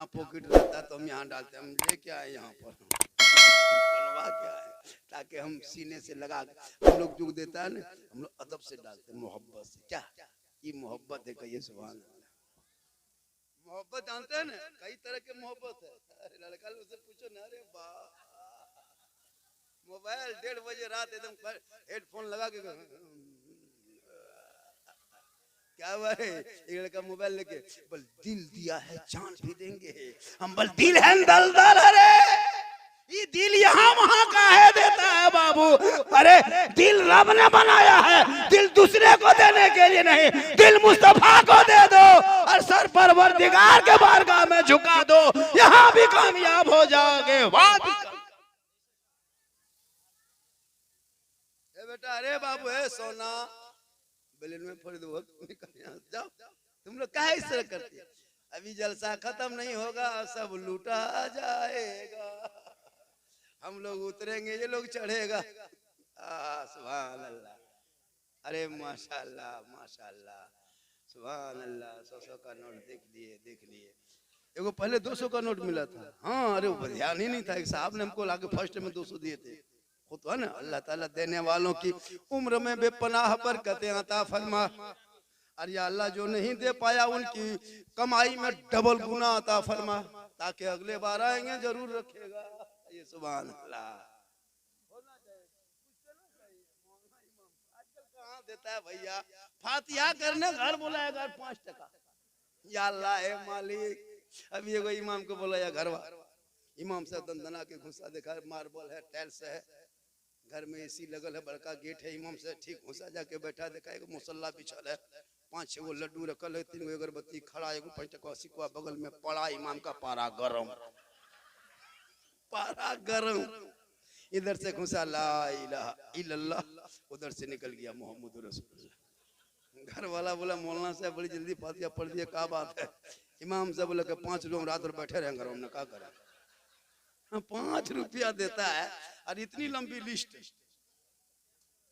Pocket रहता तो हम यहाँ डालते, हम लेके आए यहाँ पर बनवा के आए ताकि हम सीने से लगा हम लोग जो देता है ना हम लोग अदब से डालते हैं, मोहब्बत से। क्या ये मोहब्बत है? कहिए सुभान अल्लाह। मोहब्बत जानते हैं ना, कई तरह के मोहब्बत है। अरे लड़का लोग से पूछो ना, अरे वाह मोबाइल 1:30 बजे रात एकदम हेडफोन लगा के क्या हुआ है, एक लड़का मोबाइल लेके बल दिल दिया है जान भी देंगे हम, बल दिल है दलदल। अरे ये दिल यहाँ वहाँ का है देता है बाबू। अरे दिल रब ने बनाया है, दिल दूसरे को देने के लिए नहीं, दिल मुस्तफा को दे दो और सर परवरदिगार के बारगाह में झुका दो, यहाँ भी कामयाब हो जाओगे वहां भी। बेटा अरे बाबू है सोना बेलन में फोड़ दो, जाओ। तुम लोग क्या इस तरह करते? अभी जलसा खत्म नहीं होगा, सब लूटा जाएगा, हम लोग उतरेंगे ये लोग चढ़ेगा। सुभान अल्लाह। अरे माशाल्लाह माशाल्लाह सुभान अल्लाह। 100 का नोट देख लिए एगो पहले 200 का नोट मिला था। हाँ अरे वो ध्यान ही नहीं था, एक साहब ने हमको लाके फर्स्ट में 200 दिए थे। खुद है ना, अल्लाह ताला देने वालों की उम्र में बेपनाह बरकतें अता फरमा। और या अल्लाह जो नहीं दे पाया उनकी कमाई में डबल गुना अता फरमा, ताकि अगले बार आएंगे जरूर रखेगा। ये सुभान अल्लाह। आजकल कहाँ देता है भैया, फातिहा करने घर बुलाएगा 5 टका। या अल्लाह है मालिक। अभी एगो इमाम को बुलाया घरवा, इमाम से दंदना के घुसा देखा, मार्बल है टाइल्स है, घर में एसी लगल है, बड़का गेट है, इमाम से ठीक घुसा जाके बैठा देखा एगो मुसल्ला बिछल है, 5-6 गो लड्डू रखल है, 3 गो अगरबत्ती खड़ा, एगो 5 टका सिक्का बगल में पड़ा, इमाम का पारा गरम, पारा गरम। इधर से घुसा ला इलाहा इल्लल्लाह, उधर से निकल गया मोहम्मद रसूलुल्लाह। घर वाला बोला मौलाना साहब बड़ी जल्दी फातिहा पढ़ दिया, क्या बात है? इमाम साहब बोला कि 5 लोग रात भर बैठे रहे घर में, क्या करें? 5 रुपया देता है और इतनी लंबी लिस्ट।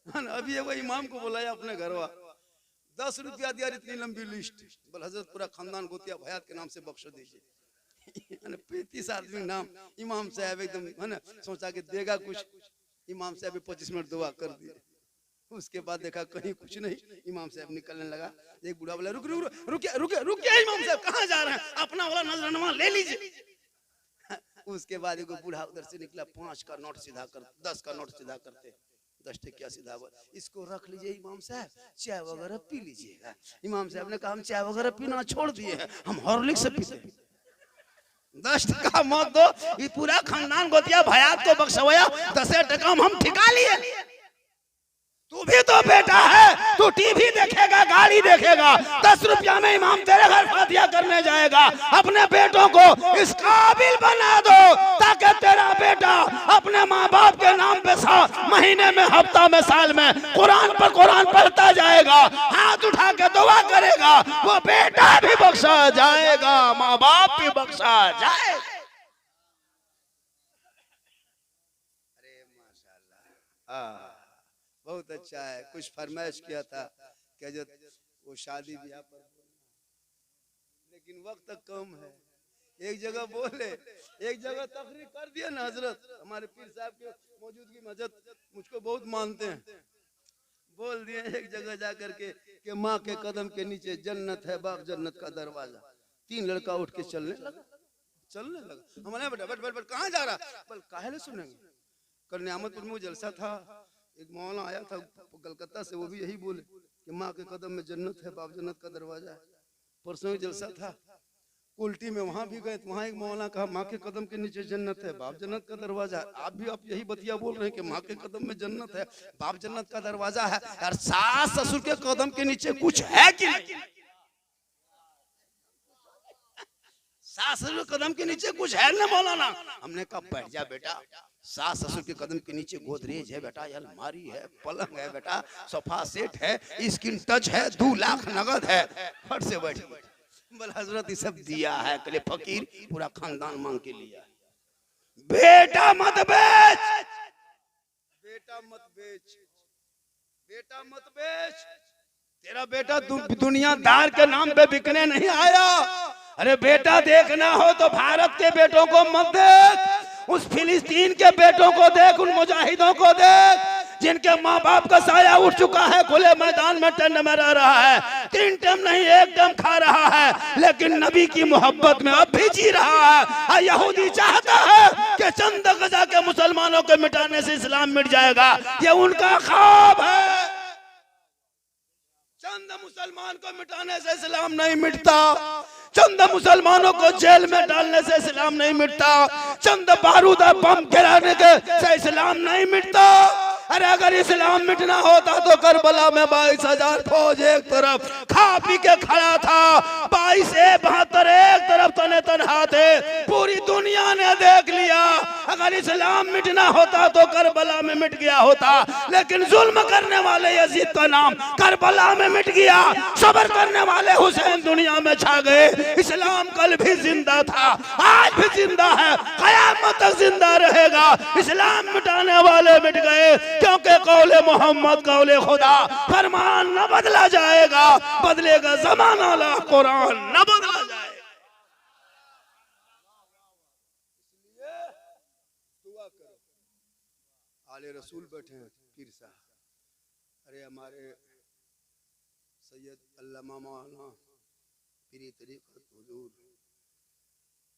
अभी वो इमाम को बुलाया अपने घरवा, 10 रुपया दिया, इतनी लंबी लिस्ट। बोल हजरत पूरा खानदान गोतिया भयात के नाम से बख्श दीजिए। 35 आदमी नाम, इमाम साहब एकदम है ना सोचा कि देगा कुछ, इमाम साहब 25 मिनट दुआ कर दिए। उसके बाद देखा कहीं कुछ नहीं, इमाम साहब निकलने लगा। एक बूढ़ा बोला रुक रुक रुक रुक रुक, इमाम साहब कहाँ जा रहे हैं? अपना वाला नजरनवा ले लीजिए। उसके बाद एगो बूढ़ा उधर से निकला, 5 का नोट सीधा कर, 10 का नोट सीधा करते, 10 टकिया सीधा, इसको रख लीजिए इमाम साहब, चाय वगैरह पी लीजिएगा। इमाम साहब ने कहा हम चाय वगैरह पीना छोड़ दिए हैं, हम हॉर्लिक्स से पीते हैं। 10 टका मत दो, ये पूरा खानदान गोतिया भयात को बख्शवाया, 10 टका हम ठिका लिए। तू भी तो बेटा है, तू टीवी देखेगा, गाड़ी देखेगा, 10 रुपया में इमाम तेरे घर फातिहा करने जाएगा। अपने बेटों को इस काबिल बना दो ताकि तेरा बेटा अपने माँ बाप के नाम पे महीने में, हफ्ता में, साल में कुरान पर कुरान पढ़ता जाएगा, हाथ उठा के दुआ करेगा, वो बेटा भी बख्शा जाएगा, माँ बाप भी बख्शा जाएगा। अरे माशाल्लाह बहुत अच्छा है। कुछ फरमाइश किया था कि जो वो शादी ब्याह पर, लेकिन वक्त कम है। एक जगह बोले, एक जगह तकरीर कर दिया ना हजरत, हमारे पीर साहब के मौजूदगी में हजरत मुझको बहुत मानते हैं, बोल दिए एक जगह जाकर के कि माँ के कदम के नीचे जन्नत है, बाप जन्नत का दरवाजा। 3 लड़का उठ के चलने लगा। हमारे बेटा बैठ बैठ बैठ, कहाँ जा रहा? बल काहे सुनेंगे। कल नियामतपुर में जलसा था, एक मौलाना आया था कलकत्ता से, वो भी यही बोले कि माँ के कदम में जन्नत है, बाप जन्नत का दरवाजा है। परसों ही जलसा था कुल्टी में, वहां भी गए, वहां एक मौलाना कहा माँ के कदम के नीचे जन्नत है, बाप जन्नत का दरवाजा है। आप भी आप यही बतिया बोल रहे हैं कि माँ के कदम में जन्नत है, बाप जन्नत का दरवाजा है, और सास ससुर के कदम के नीचे कुछ है कि नहीं? सास ससुर के कदम के नीचे कुछ है ना मौलाना? हमने कहा बैठ जा बेटा, सास ससुर के कदम के नीचे गोदरेज है बेटा, अलमारी है, पलंग है बेटा, सोफा सेट है, स्किन टच है, 2 लाख नगद है, फट से बैठ। बोल हजरत ये सब दिया है, कले फकीर पूरा खानदान मांग के लिया। बेटा मत बेच, बेटा मत बेच, बेटा मत बेच। तेरा बेटा दुनियादार के नाम पे बिकने नहीं आया, अरे बेटा देखना हो तो भारत के बेटों को मत देख, उस फिलिस्तीन के बेटों को देख, उन मुजाहिदों को देख जिनके माँ बाप का साया उठ चुका है, खुले मैदान में ठंड में रह रहा है, 3 टाइम नहीं 1 टाइम खा रहा है, लेकिन नबी की मोहब्बत में अब भी जी रहा है। यहूदी चाहता है कि चंद गजा के मुसलमानों के मिटाने से इस्लाम मिट जाएगा, ये उनका ख्वाब है। चंद मुसलमान को मिटाने से इस्लाम नहीं मिटता, चंद मुसलमानों को जेल में डालने से इस्लाम नहीं मिटता, चंद बारूदा बम गिराने से इस्लाम नहीं मिटता। अरे अगर इस्लाम मिटना होता तो करबला में 22,000 फौज एक तरफ खा पी के खड़ा था, 22,72 एक तरफ तने तनहा थे, पूरी दुनिया ने देख लिया। अगर इस्लाम मिटना होता तो करबला में मिट गया होता, लेकिन जुल्म करने वाले यजीद का नाम करबला में मिट गया, सब्र करने वाले हुसैन दुनिया में छा गए। इस्लाम कल भी जिंदा था, आज भी जिंदा है, क़यामत तक जिंदा रहेगा। इस्लाम मिटाने वाले मिट गए, क्योंकि कौले मोहम्मद कौले खुदा, फरमान न बदला जाएगा, बदलेगा जमाना ला कुरान न बदला जाएगा। दुआ करो। आले रसूल बैठे हैं पीर साहब, अरे हमारे सैयद अल्लामा मौलाना पीरी तरीक़त हुजूर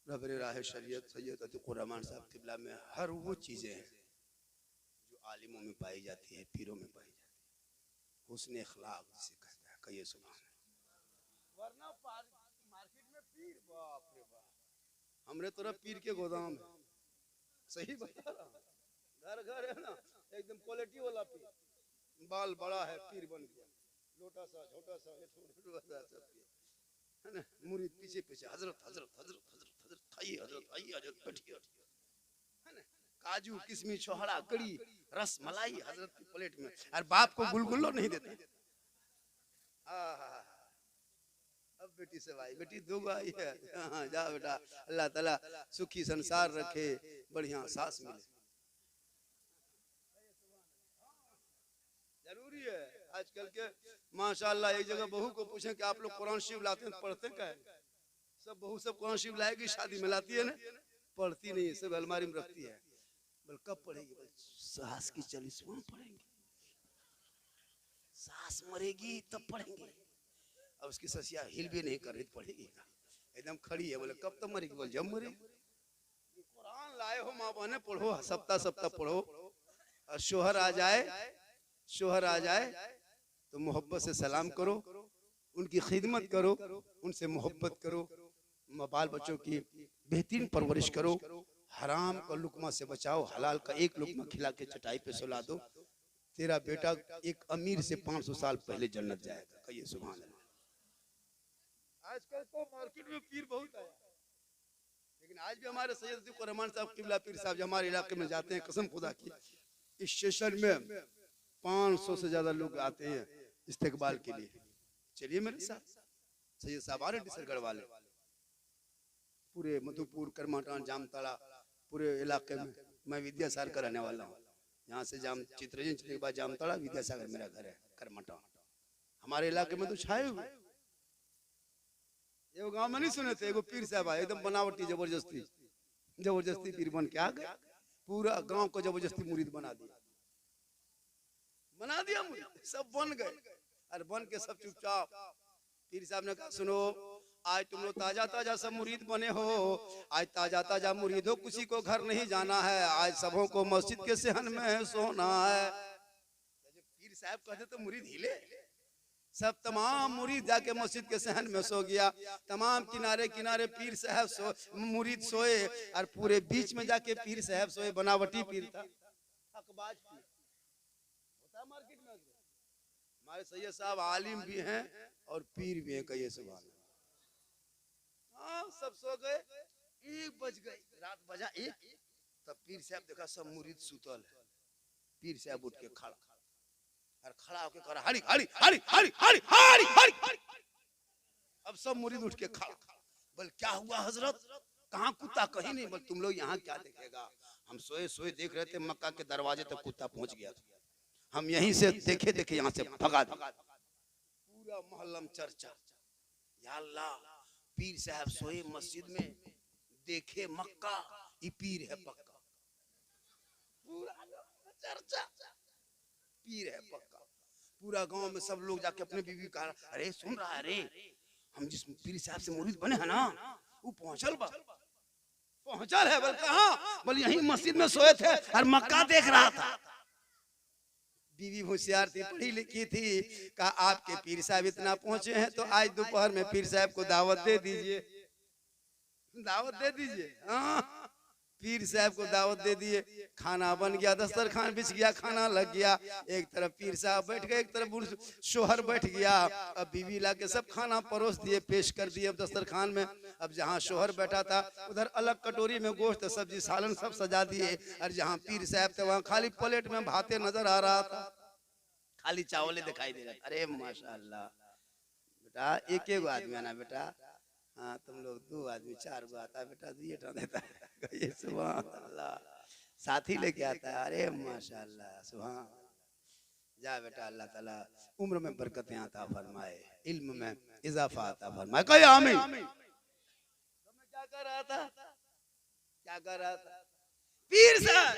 रहबर राह शरीयत सैयद अतीकुर रहमान साहब किबला में हर वो चीज़ें हैं जो आलिमों में पाई जाती है, पीरों में पाई जाती है, हुस्न अखलाक जिसे कहता है, कहिए सुभान अल्लाह। वरना मार्केट में पीर, बाप रे बाप, हमरे तरफ पीर के गोदाम है, सही बता रहा हूँ, घर घर है ना, एकदम क्वालिटी वाला पीर, बाल बड़ा है पीर बन गया, लोटा सा छोटा सा है ना, मुरीद पीछे पीछे हजरत हजरत हजरत हजरत हजरत आइए हजरत आइए हजरत बैठिए, है ना, काजू किशमिश छोहड़ा कड़ी रस मलाई हजरत की प्लेट में, और बाप को गुलगुल्लो नहीं देते। अब बेटी से भाई बेटी दो आई है, हाँ जा बेटा, अल्लाह ताला सुखी संसार रखे, बढ़िया सास मिले, जरूरी है। आजकल के माशाल्लाह एक जगह बहू को पूछे कि आप लोग कुरान शरीफ लाते हैं, पढ़ते क्या है? सब बहू सब कुरान शरीफ लाएगी, शादी में लाती है ना, पढ़ती नहीं है, सब अलमारी में रखती है। बोल कब पढ़ेगी? सास की 40वां पढ़ेंगे, सास मरेगी तब पढ़ेंगे। अब उसकी ससिया हिल भी नहीं कर रही, पढ़ेगी एकदम खड़ी है। बोले कब तक मरेगी? बोल जब मरेगी। कुरान लाए हो माँ बहने, पढ़ो, सप्ताह सप्ताह पढ़ो, और शोहर आ जाए, शोहर आ जाए तो मोहब्बत से सलाम करो, उनकी खिदमत करो, उनसे मोहब्बत करो, बाल बच्चों की बेहतरीन परवरिश करो, हराम का लुकमा से बचाओ, हलाल का एक लुकमा खिला के चटाई पे सुला दो, तेरा बेटा एक अमीर से 500 साल पहले जन्नत जाएगा। कहिए सुभान अल्लाह। आजकल तो मार्केट में पीर बहुत आया, लेकिन आज भी हमारे सैयद अतीकुर रहमान साहब किबला पीर साहब हमारे इलाके में जाते हैं, कसम खुदा की, इस स्टेशन में 500 से ज्यादा लोग आते हैं इस्तेकबाल के लिए। चलिए मेरे साथ, सैयद साहब आ रहे डिसलगढ़ वाले, पूरे मधुपुर करमाटान जामताड़ा पूरे इलाके में मैं विद्यासागर का रहने वाला हूँ। यहाँ से चित्रजन चलने के बाद जामताड़ा, विद्यासागर मेरा घर है, करमाटान हमारे इलाके में तो छाए हुए। एगो गाँव में नहीं सुने थे, एगो पीर साहब आए एकदम बनावटी, जबरदस्ती जबरदस्ती पीर बन के आ गए, पूरा गांव को जबरदस्ती मुरीद बना दिया मुरीद, सब बन गए, और बन के सब चुपचाप। पीर साहब ने कहा सुनो, आज तुम लोग ताजा ताजा सब मुरीद बने हो, आज ताजा ताजा मुरीद हो, किसी को घर नहीं जाना है, आज सबों को मस्जिद के सहन में सोना है। पीर साहब कहते तो मुरीद हिले, सब तमाम मुरीद जाके मस्जिद के सहन में सो गया, तमाम किनारे किनारे पीर साहब मुरीद सोए, और पूरे बीच में जाके पीर साहब सोए। बनावटी पीर था, हकबाज पीर होता मार्केट में। हमारे सैयद साहब आलिम भी हैं और पीर भी हैं, कहिए सुभान अल्लाह। हाँ सब सो गए, 1 बज गए, रात बजा 1, तब पीर साहब देखा सब मुरीद सुतल है। पीर साहब उठ के खड़ा, और खड़ा होके कहा हरी हरी हरी हरी हरी हरी हरी। अब सब मुरीद उठ के खड़ा, बोल क्या हुआ हजरत, कहाँ कुत्ता? कहीं नहीं। बोल तुम लोग यहाँ क्या देखेगा, हम सोए सोए देख रहे थे, मक्का के दरवाजे तक कुत्ता पहुंच गया था, हम यहीं से देखे देखे यहाँ से भगा दिया। पूरा मोहल्ला में चर्चा, या अल्लाह पीर साहब सोए मस्जिद में, देखे मक्का, ये पीर है पक्का, पूरा चर्चा, पीर है पक्का। पूरा गांव में सब लोग जाके अपने बीवी कहा, अरे सुन रहा है रे, हम जिस पीर साहब से मुरीद बने हैं ना, वो पहुंचल बा, पहुंचल है। बोल कहां? बोल यहीं मस्जिद में सोए थे और मक्का देख रहा था। बीवी होशियार थी, पढ़ी लिखी थी, कहा आपके पीर साहब इतना पहुंचे हैं तो आज दोपहर में पीर साहब को दावत दे दीजिए, दावत दे दीजिए। हाँ, पीर साहब को दावत दे दिए, खाना बन गया, दस्तरखान बिछ गया, खाना लग गया। एक तरफ पीर साहब बैठ गए, एक तरफ शोहर बैठ गया। अब बीवी ला के सब खाना परोस दिए, पेश कर दिए दस्तरखान में। अब जहाँ शोहर बैठा था उधर अलग कटोरी में गोश्त, सब्जी, सालन सब सजा दिए, और जहाँ पीर साहब थे वहाँ खाली प्लेट में भाते नजर आ रहा था, खाली चावल दिखाई दे रहा। अरे माशाअल्लाह बेटा, एक एक आदमी आना बेटा, हाँ तुम लोग 2 आदमी 4 गो आता है बेटा, ये देता है, सुभान अल्लाह, साथी लेके आता है। अरे माशाअल्लाह, सुभान। जा बेटा, अल्लाह ताला उम्र में बरकतें अता फरमाए, इल्म में इजाफा अता फरमाए। कहे आमीन। क्या कर रहा था, क्या कर रहा था? पीर साहब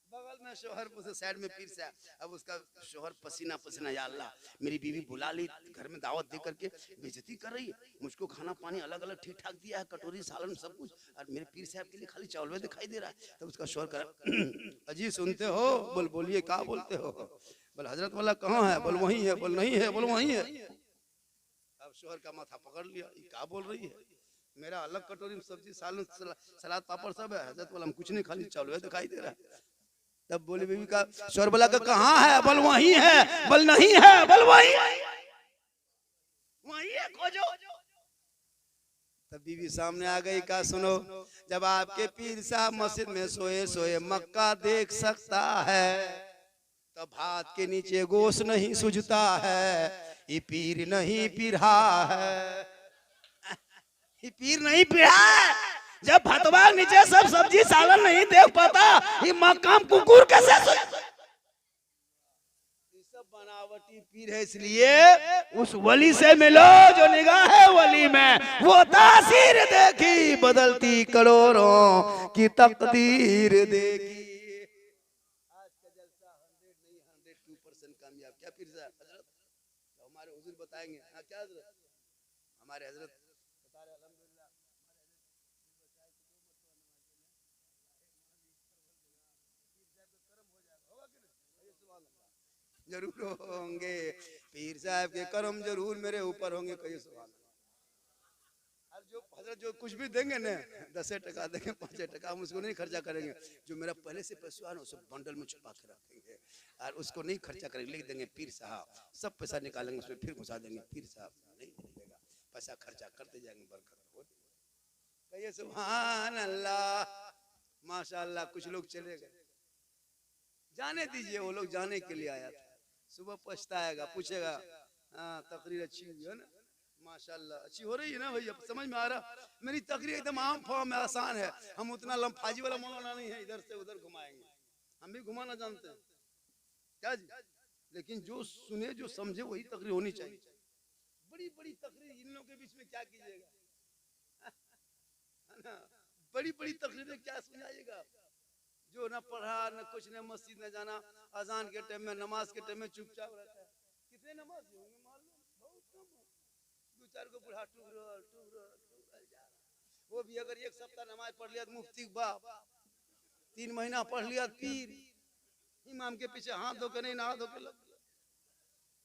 बगल में शोहर, उसे साइड में पीर साहब। अब उसका शोहर पसीना पसीना, या अल्लाह मेरी बीवी बुला ली घर में, दावत दे करके बेइज्जती कर रही है, मुझको खाना पानी अलग अलग ठीक ठाक दिया है, कटोरी सालन सब कुछ, और मेरे पीर साहब के लिए खाली चावल में दिखाई दे रहा है। तब उसका शोहर कर, अजी सुनते हो? बोल बोलिए, क्या बोलते हो? बोल हजरत वाला कहाँ है? बोल वही है। बोल नहीं है। बोल वही है। अब शोहर का माथा पकड़ लिया, ये क्या बोल रही है? मेरा अलग कटोरी में सब्जी सालन सलाद पापड़ सब है, हजरत वाला हम कुछ नहीं, खाली चावल दिखाई दे रहा है। तब बोली बीवी का शोहर बोला का कहाँ है? बोल वही है। बोल नहीं है। बोल वही है, खोजो। तब बीवी सामने आ गई, का सुनो, जब आपके पीर साहब मस्जिद में सोए सोए मक्का देख सकता है, तब भात के नीचे गोश्त नहीं सुझता है, ये पीर नहीं पिरा है, ये पीर नहीं पिरा है। जब भतवा नीचे सब सब्जी सालन नहीं देख पाता, ये मकाम कुकुर कैसे? सब बनावटी पीर है, इसलिए उस वली से मिलो जो निगाह है वली में, वो तासीर देखी बदलती करोड़ों की तकदीर देखी। आज का जलसा 100 नहीं 102% कामयाब। क्या पीर साहब हजरत हमारे हुजूर बताएंगे? हाँ क्या हजरत? हमारे हजरत जरूर होंगे, पीर साहब के करम जरूर मेरे ऊपर होंगे। कहिए सुभान अल्लाह। जो हजरत जो कुछ भी देंगे ना, 10 टका देंगे, 5 टका, हम उसको नहीं खर्चा करेंगे। जो मेरा पहले से पैसा है ना, उसे बंडल में छुपा के रखेंगे और उसको नहीं खर्चा करेंगे, लिख देंगे पीर साहब, सब पैसा निकालेंगे उसमें फिर घुसा देंगे, पीर साहब नहीं मिलेगा, पैसा खर्चा करते जाएंगे, बरकत होती। कहिए सुभान अल्लाह, माशाअल्लाह। कुछ लोग चले गए, जाने दीजिए, वो लोग जाने के लिए आया था, सुबह पछताएगा, पूछेगा हाँ तकरीर अच्छी हुई है ना, माशाल्लाह अच्छी हो रही है ना भैया, समझ में आ रहा? मेरी तकरीर एकदम आम फॉर्म में आसान है, हम उतना लम्फाजी वाला मौलाना नहीं है, इधर से उधर घुमाएंगे, हम भी घुमाना जानते हैं क्या जी, लेकिन जो सुने जो समझे वही तकरीर होनी चाहिए। बड़ी बड़ी तकरीर इन लोगों के बीच में क्या कीजिएगा, है ना? बड़ी बड़ी तकरीरें क्या सुनाइएगा? जो न पढ़ा न कुछ, न मस्जिद न जाना, अजान के टाइम में नमाज के टाइम में चुपचाप रहता है। कितने नमाज होंगे मालूम? बहुत कम है, 2-4 को बुढ़ा टूर जा रहा, वो भी अगर 1 सप्ताह नमाज पढ़ लिया तो मुफ्ती बाप, 3 महीना पढ़ लिया पीर, इमाम के पीछे हाथ धो के नहीं नहा धो के लग,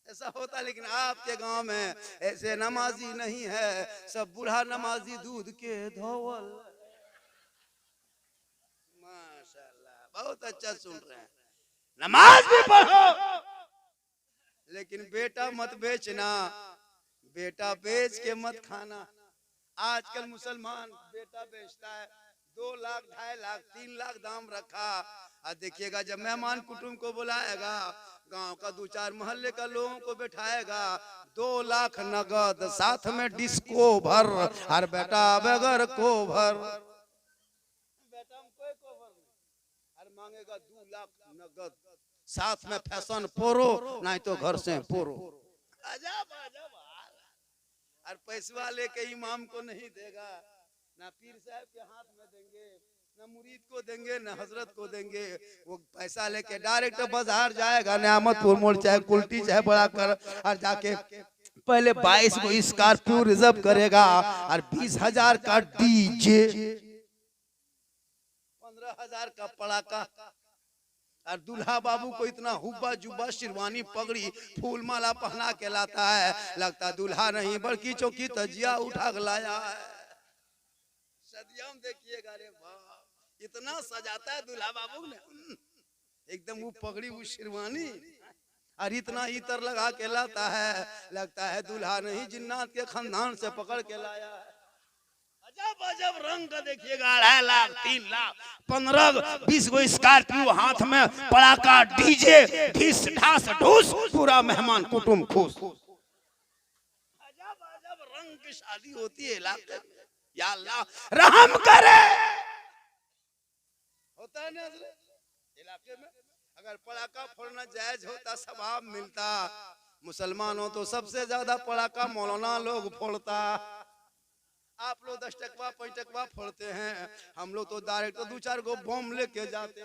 ऐसा होता। लेकिन आपके गांव में ऐसे नमाजी नहीं है, सब बूढ़ा नमाजी दूध के धोवल। बहुत अच्छा सुन रहे हैं, नमाज भी पढ़ो, लेकिन बेटा मत बेचना, बेटा बेच के मत खाना। आजकल मुसलमान बेटा बेचता है, 2 लाख 2.5 लाख 3 लाख दाम रखा। और देखिएगा जब मेहमान कुटुंब को बुलाएगा, गांव का 2-4 मोहल्ले का लोगों को बैठाएगा, 2 लाख नगद, साथ में डिस्को भर, हर बेटा बगैर को भर, मांगेगा 2 लाख नगद, साथ में फैशन पोरो, नहीं तो घर से पोरो। अजब अजब। और पैसवा लेके इमाम को नहीं देगा, ना पीर साहब के हाथ में देंगे, ना मुरीद को देंगे, ना हजरत को देंगे। वो पैसा लेके डायरेक्ट बाजार जाएगा, नियामतपुर मोड़ चाहे कुल्टी चाहे बड़ा कर, और जाके पहले 22 को स्कॉर्पियो रिजर्व करेगा और 20,000 का डीजे, 15,000 का पड़ाका, और दूल्हा बाबू को इतना हुब्बा जुब्बा शेरवानी पगड़ी फूल माला पहना के लाता है, लगता दूल्हा नहीं बल्कि चौकी तजिया उठा के लाया है। सदियाम देखिएगा, रे वाह, इतना सजाता है दूल्हा बाबू ने, एकदम वो पगड़ी वो शेरवानी, और इतना इतर लगा के लाता है, लगता है दूल्हा नहीं जिन्नात के खानदान से पकड़ के लाया है। अजब अजब रंग का देखिएगा, 2.5 लाख 3 लाख 15 20 को स्कॉर्पियो हाथ में, पड़ाका डीजे, ढिस ढास ढूस, पूरा मेहमान कुटुंब खुश। अजब अजब रंग की शादी होती है इलाके में। या अल्लाह रहम करे, होता है ना इलाके में। अगर पड़ाका फोड़ना जायज होता, सवाब मिलता। मुसलमानों तो सबसे ज्यादा पड़ाका मौलाना लोग फोड़ता। आप लोग 10 टकवा 5 टकवा फोड़ते हैं, हम लोग तो डायरेक्ट 2-4 गो बम लेके जाते,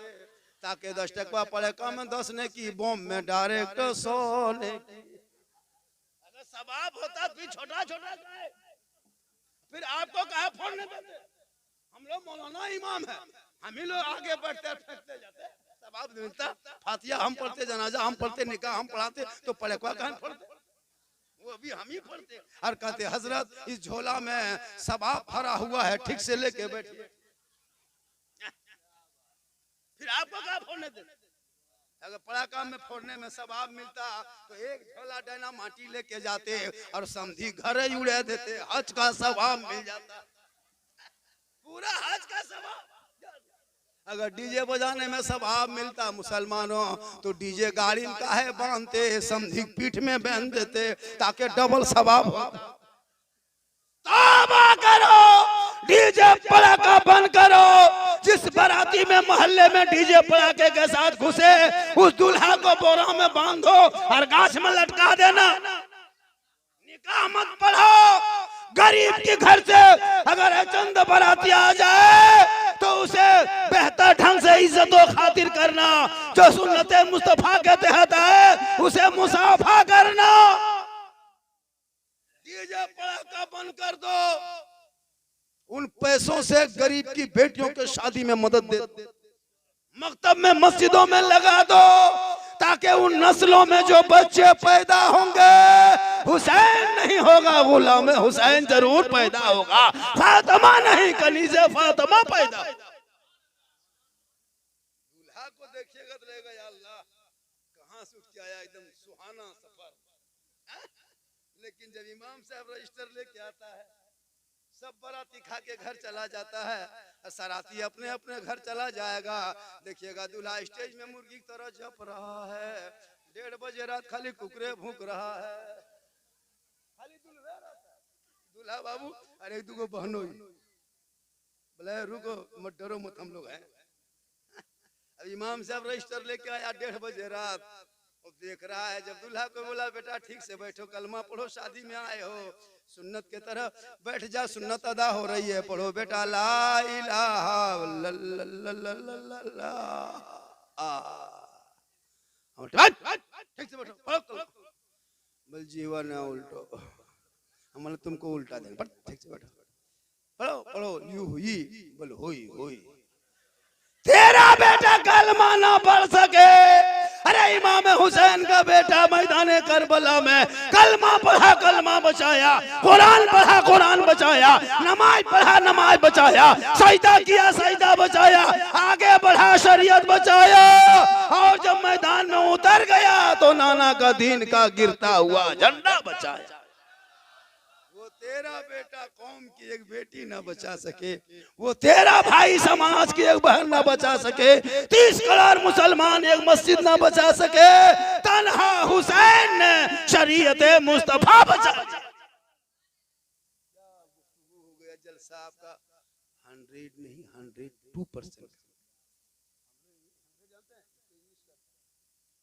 ताकि 10 टकवा पड़ाका में 10 ने की, बम में डायरेक्ट 100 ने की। अगर सवाब होता फिर छोटा छोटा जाए, फिर आपको कहा फोड़ने देते? हम लोग मौलाना इमाम है, हम ही लोग आगे बढ़ते फेंकते जाते, सवाब मिलता। फातिया हम पढ़ते, जनाजा हम पढ़ते, निकाह हम पढ़ाते, तो पड़ाका कहाँ फोड़ते? वो अभी हम ही पढ़ते। और कहते हजरत इस झोला में सवाब भरा हुआ है, ठीक से लेके बैठिए। फिर आपको क्या फोड़ने देते? अगर पड़ाका में फोड़ने में सवाब मिलता तो एक झोला डायना माटी लेके जाते और समधी घर ही उड़ा देते, हज का सवाब मिल जाता, पूरा हज का सवाब। अगर डीजे बजाने में सवाब मिलता मुसलमानों, तो डीजे गाड़ी में काहे बांधते, समधी पीठ में बांध देते, ताकि डबल सवाब होता। तौबा करो, डीजे पड़ाका बंद करो। जिस बाराती में मोहल्ले में डीजे पड़ाके के साथ घुसे, उस दूल्हा को बोरा में बांधो और गाछ में लटका देना। निकाह मत पढ़ो। गरीब के घर से अगर चंद बाराती आ जाए तो उसे बेहतर ढंग से इज्जत और खातिर करना, जो सुन्नते मुस्तफा के तहत है उसे मुसाफा करना। डीजे पड़ाका बंद कर दो, उन पैसों से गरीब की बेटियों के शादी में मदद दे, मकतब में मस्जिदों में लगा दो, ताकि उन नस्लों में जो बच्चे पैदा होंगे हुसैन नहीं होगा, गुलाम हुसैन जरूर पैदा होगा, फातिमा नहीं कनीज़े फातिमा पैदा। दूल्हा को देखिएगा तो लगेगा या अल्लाह कहां से उठ के आया, एकदम सुहाना सफर। लेकिन जब इमाम साहब रजिस्टर लेके आता है, सब बाराती खा के घर चला जाता है, सराती अपने अपने घर चला जाएगा। देखिएगा दूल्हा स्टेज में मुर्गी की तरह जप रहा है, 1:30 बजे रात खाली कुकरे भूक रहा है, खाली दूल्हा बाबू अरे 2 बहनों बोले रुको मत डरो मत, हम लोग हैं। अब इमाम साहब रजिस्टर लेके आया 1:30 बजे रात, और देख रहा है, जब दूल्हा को बोला बेटा ठीक से बैठो, कलमा पढ़ो, शादी में आए हो, सुन्नत के तरह बैठ जा, सुन्नत अदा हो रही है, पढ़ो बेटा ला इलाहा ठीक से बैठो, पढ़ो। बोल जीवन है उल्टो, हम तुमको उल्टा देंगे, ठीक से बैठो, पढ़ो पढ़ो, यू हुई बोल हुई हुई। तेरा बेटा कलमा ना पढ़ सके, अरे इमाम हुसैन का बेटा मैदान करबला में कलमा पढ़ा, कलमा बचाया, कुरान पढ़ा, कुरान बचाया, नमाज पढ़ा, नमाज बचाया, सजदा किया, सजदा बचाया, आगे बढ़ा, शरीयत बचाया, और जब मैदान में उतर गया तो नाना का दीन का गिरता हुआ झंडा बचाया। वो तेरा बेटा कौम की एक बेटी ना बचा सके, वो तेरा भाई समाज की एक बहन ना बचा सके, 30 करोड़ मुसलमान एक मस्जिद ना बचा सके, तन्हा हुसैन ने शरीयत मुस्तफा बचा। हो गया जलसा आपका 100 नहीं 102%।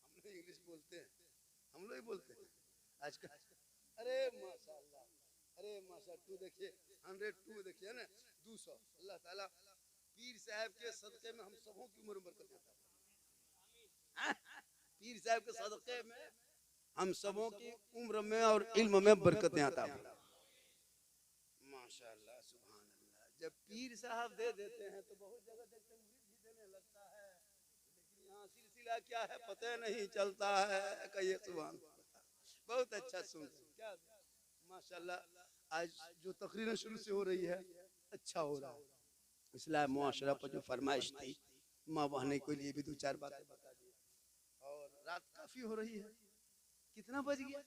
हम लोग इंग्लिश बोलते हैं, हम लोग ही बोलते हैं आजकल। अरे माशाल्लाह, अरे माशा 2 देखिए 102 देखिए ना 200 अल्लाह ताला पीर साहब के सदके में हम सबों की उम्र बरकत देता है। पीर साहब के सदके में हम सबों की उम्र में और इल्म में बरकतें आता है। माशाअल्लाह सुभान अल्लाह। जब पीर साहब दे देते हैं तो बहुत जगह देखते हैं मुरीद भी देने लगता है, लेकिन यहाँ सिलसिला क्या है पता नहीं चलता है। कहिए सुभान। बहुत अच्छा सुन क्या माशाअल्लाह। आज जो तकरीरें शुरू से हो रही है अच्छा हो रहा है। इस्लाम मुआशरा पर जो फरमाइश थी माँ बहने के लिए भी 2-4 बातें बता दी। और रात काफी हो रही है। कितना बज गया?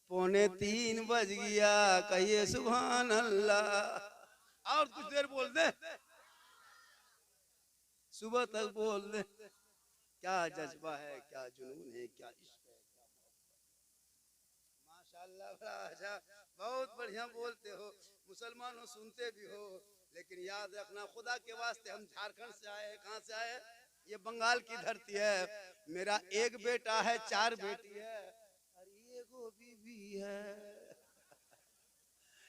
2:45 बज गया। कहिए सुभान अल्लाह। और कुछ देर बोल दे, सुबह तक बोल दे। क्या जज्बा है, क्या जुनून है, क्या इश्क है, क्या माशाअल्लाह। बड़ा अच्छा, बहुत बढ़िया बोलते हो। मुसलमान हो, सुनते भी हो, लेकिन याद रखना खुदा के वास्ते हम झारखंड से आए। कहाँ से आए? ये बंगाल की धरती है। मेरा एक बेटा है, 4 बेटी है और एगो बीवी है।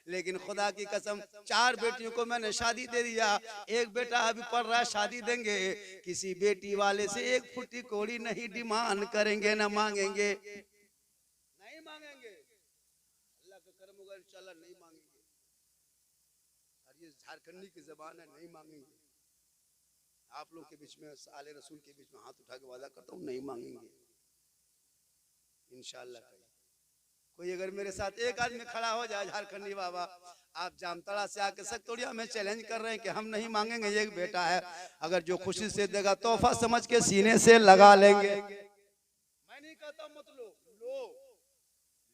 लेकिन खुदा की कसम 4 बेटियों को मैंने शादी दे दिया। एक बेटा अभी पढ़ रहा है, शादी देंगे। किसी बेटी वाले से 1 फुटी कोड़ी नहीं डिमांड करेंगे, ना मांगेंगे, नहीं मांगेंगे। अल्लाह का करम होगा इंशाल्लाह नहीं मांगेंगे। और ये झारखंडी की जबान है, नहीं मांगेंगे। आप लोग के बीच में, आले रसूल के बीच में हाथ उठा के वादा करता हूँ नहीं मांगेंगे इंशाल्लाह। कोई अगर मेरे साथ एक आदमी खड़ा हो जाए झारखंडी बाबा, आप जामताड़ा से आके सकतोड़िया में चैलेंज कर रहे हैं कि हम नहीं मांगेंगे, एक बेटा है, अगर जो खुशी से देगा तोहफा समझ के सीने से लगा लेंगे। मैं नहीं कहता मत लो,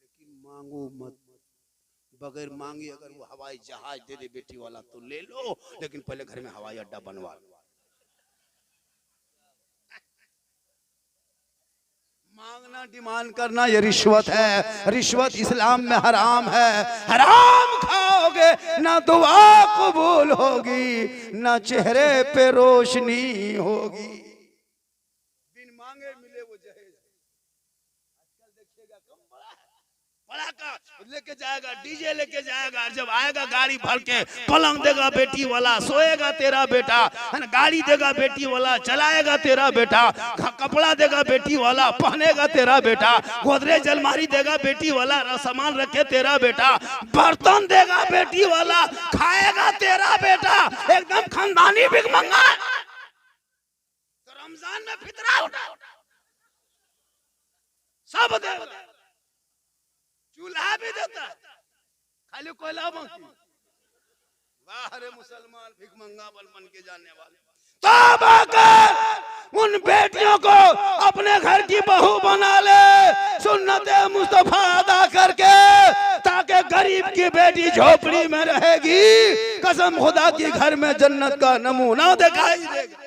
लेकिन मांगो मत। बगैर मांगे अगर वो हवाई जहाज दे दे बेटी वाला तो ले लो, लेकिन पहले घर में हवाई अड्डा बनवा लो। मांगना, डिमांड करना ये रिश्वत है। रिश्वत इस्लाम में हराम है। हराम खाओगे ना दुआ कबूल होगी, ना चेहरे पे रोशनी होगी। बिन मांगे मिले वो जहेज। आजकल देखिएगा कम बड़ा का लेके जाएगा, डीजे लेके जाएगा, जब आएगा गाड़ी भर के पलंग देगा बेटी वाला, सोएगा तेरा बेटा, गाड़ी देगा बेटी वाला, चलाएगा तेरा बेटा, कपड़ा देगा बेटी वाला, पहनेगा तेरा बेटा, गोदरेज अलमारी देगा बेटी वाला, सामान रखे तेरा बेटा, बर्तन देगा बेटी वाला, खाएगा तेरा बेटा, एकदम खानदानी भिखमंगा। तो रमजान में फितरा उठा सब देगा, चूल्हा भी देता, खाली कोयला बाकी। वाह रे मुसलमान भिखमंगा बन के जाने वाले। तौबा कर, उन बेटियों को अपने घर की बहू बना ले, सुन्नते मुस्तफा अदा करके, ताकि गरीब की बेटी झोपड़ी में रहेगी, कसम खुदा की घर में जन्नत का नमूना दिखाई देगा।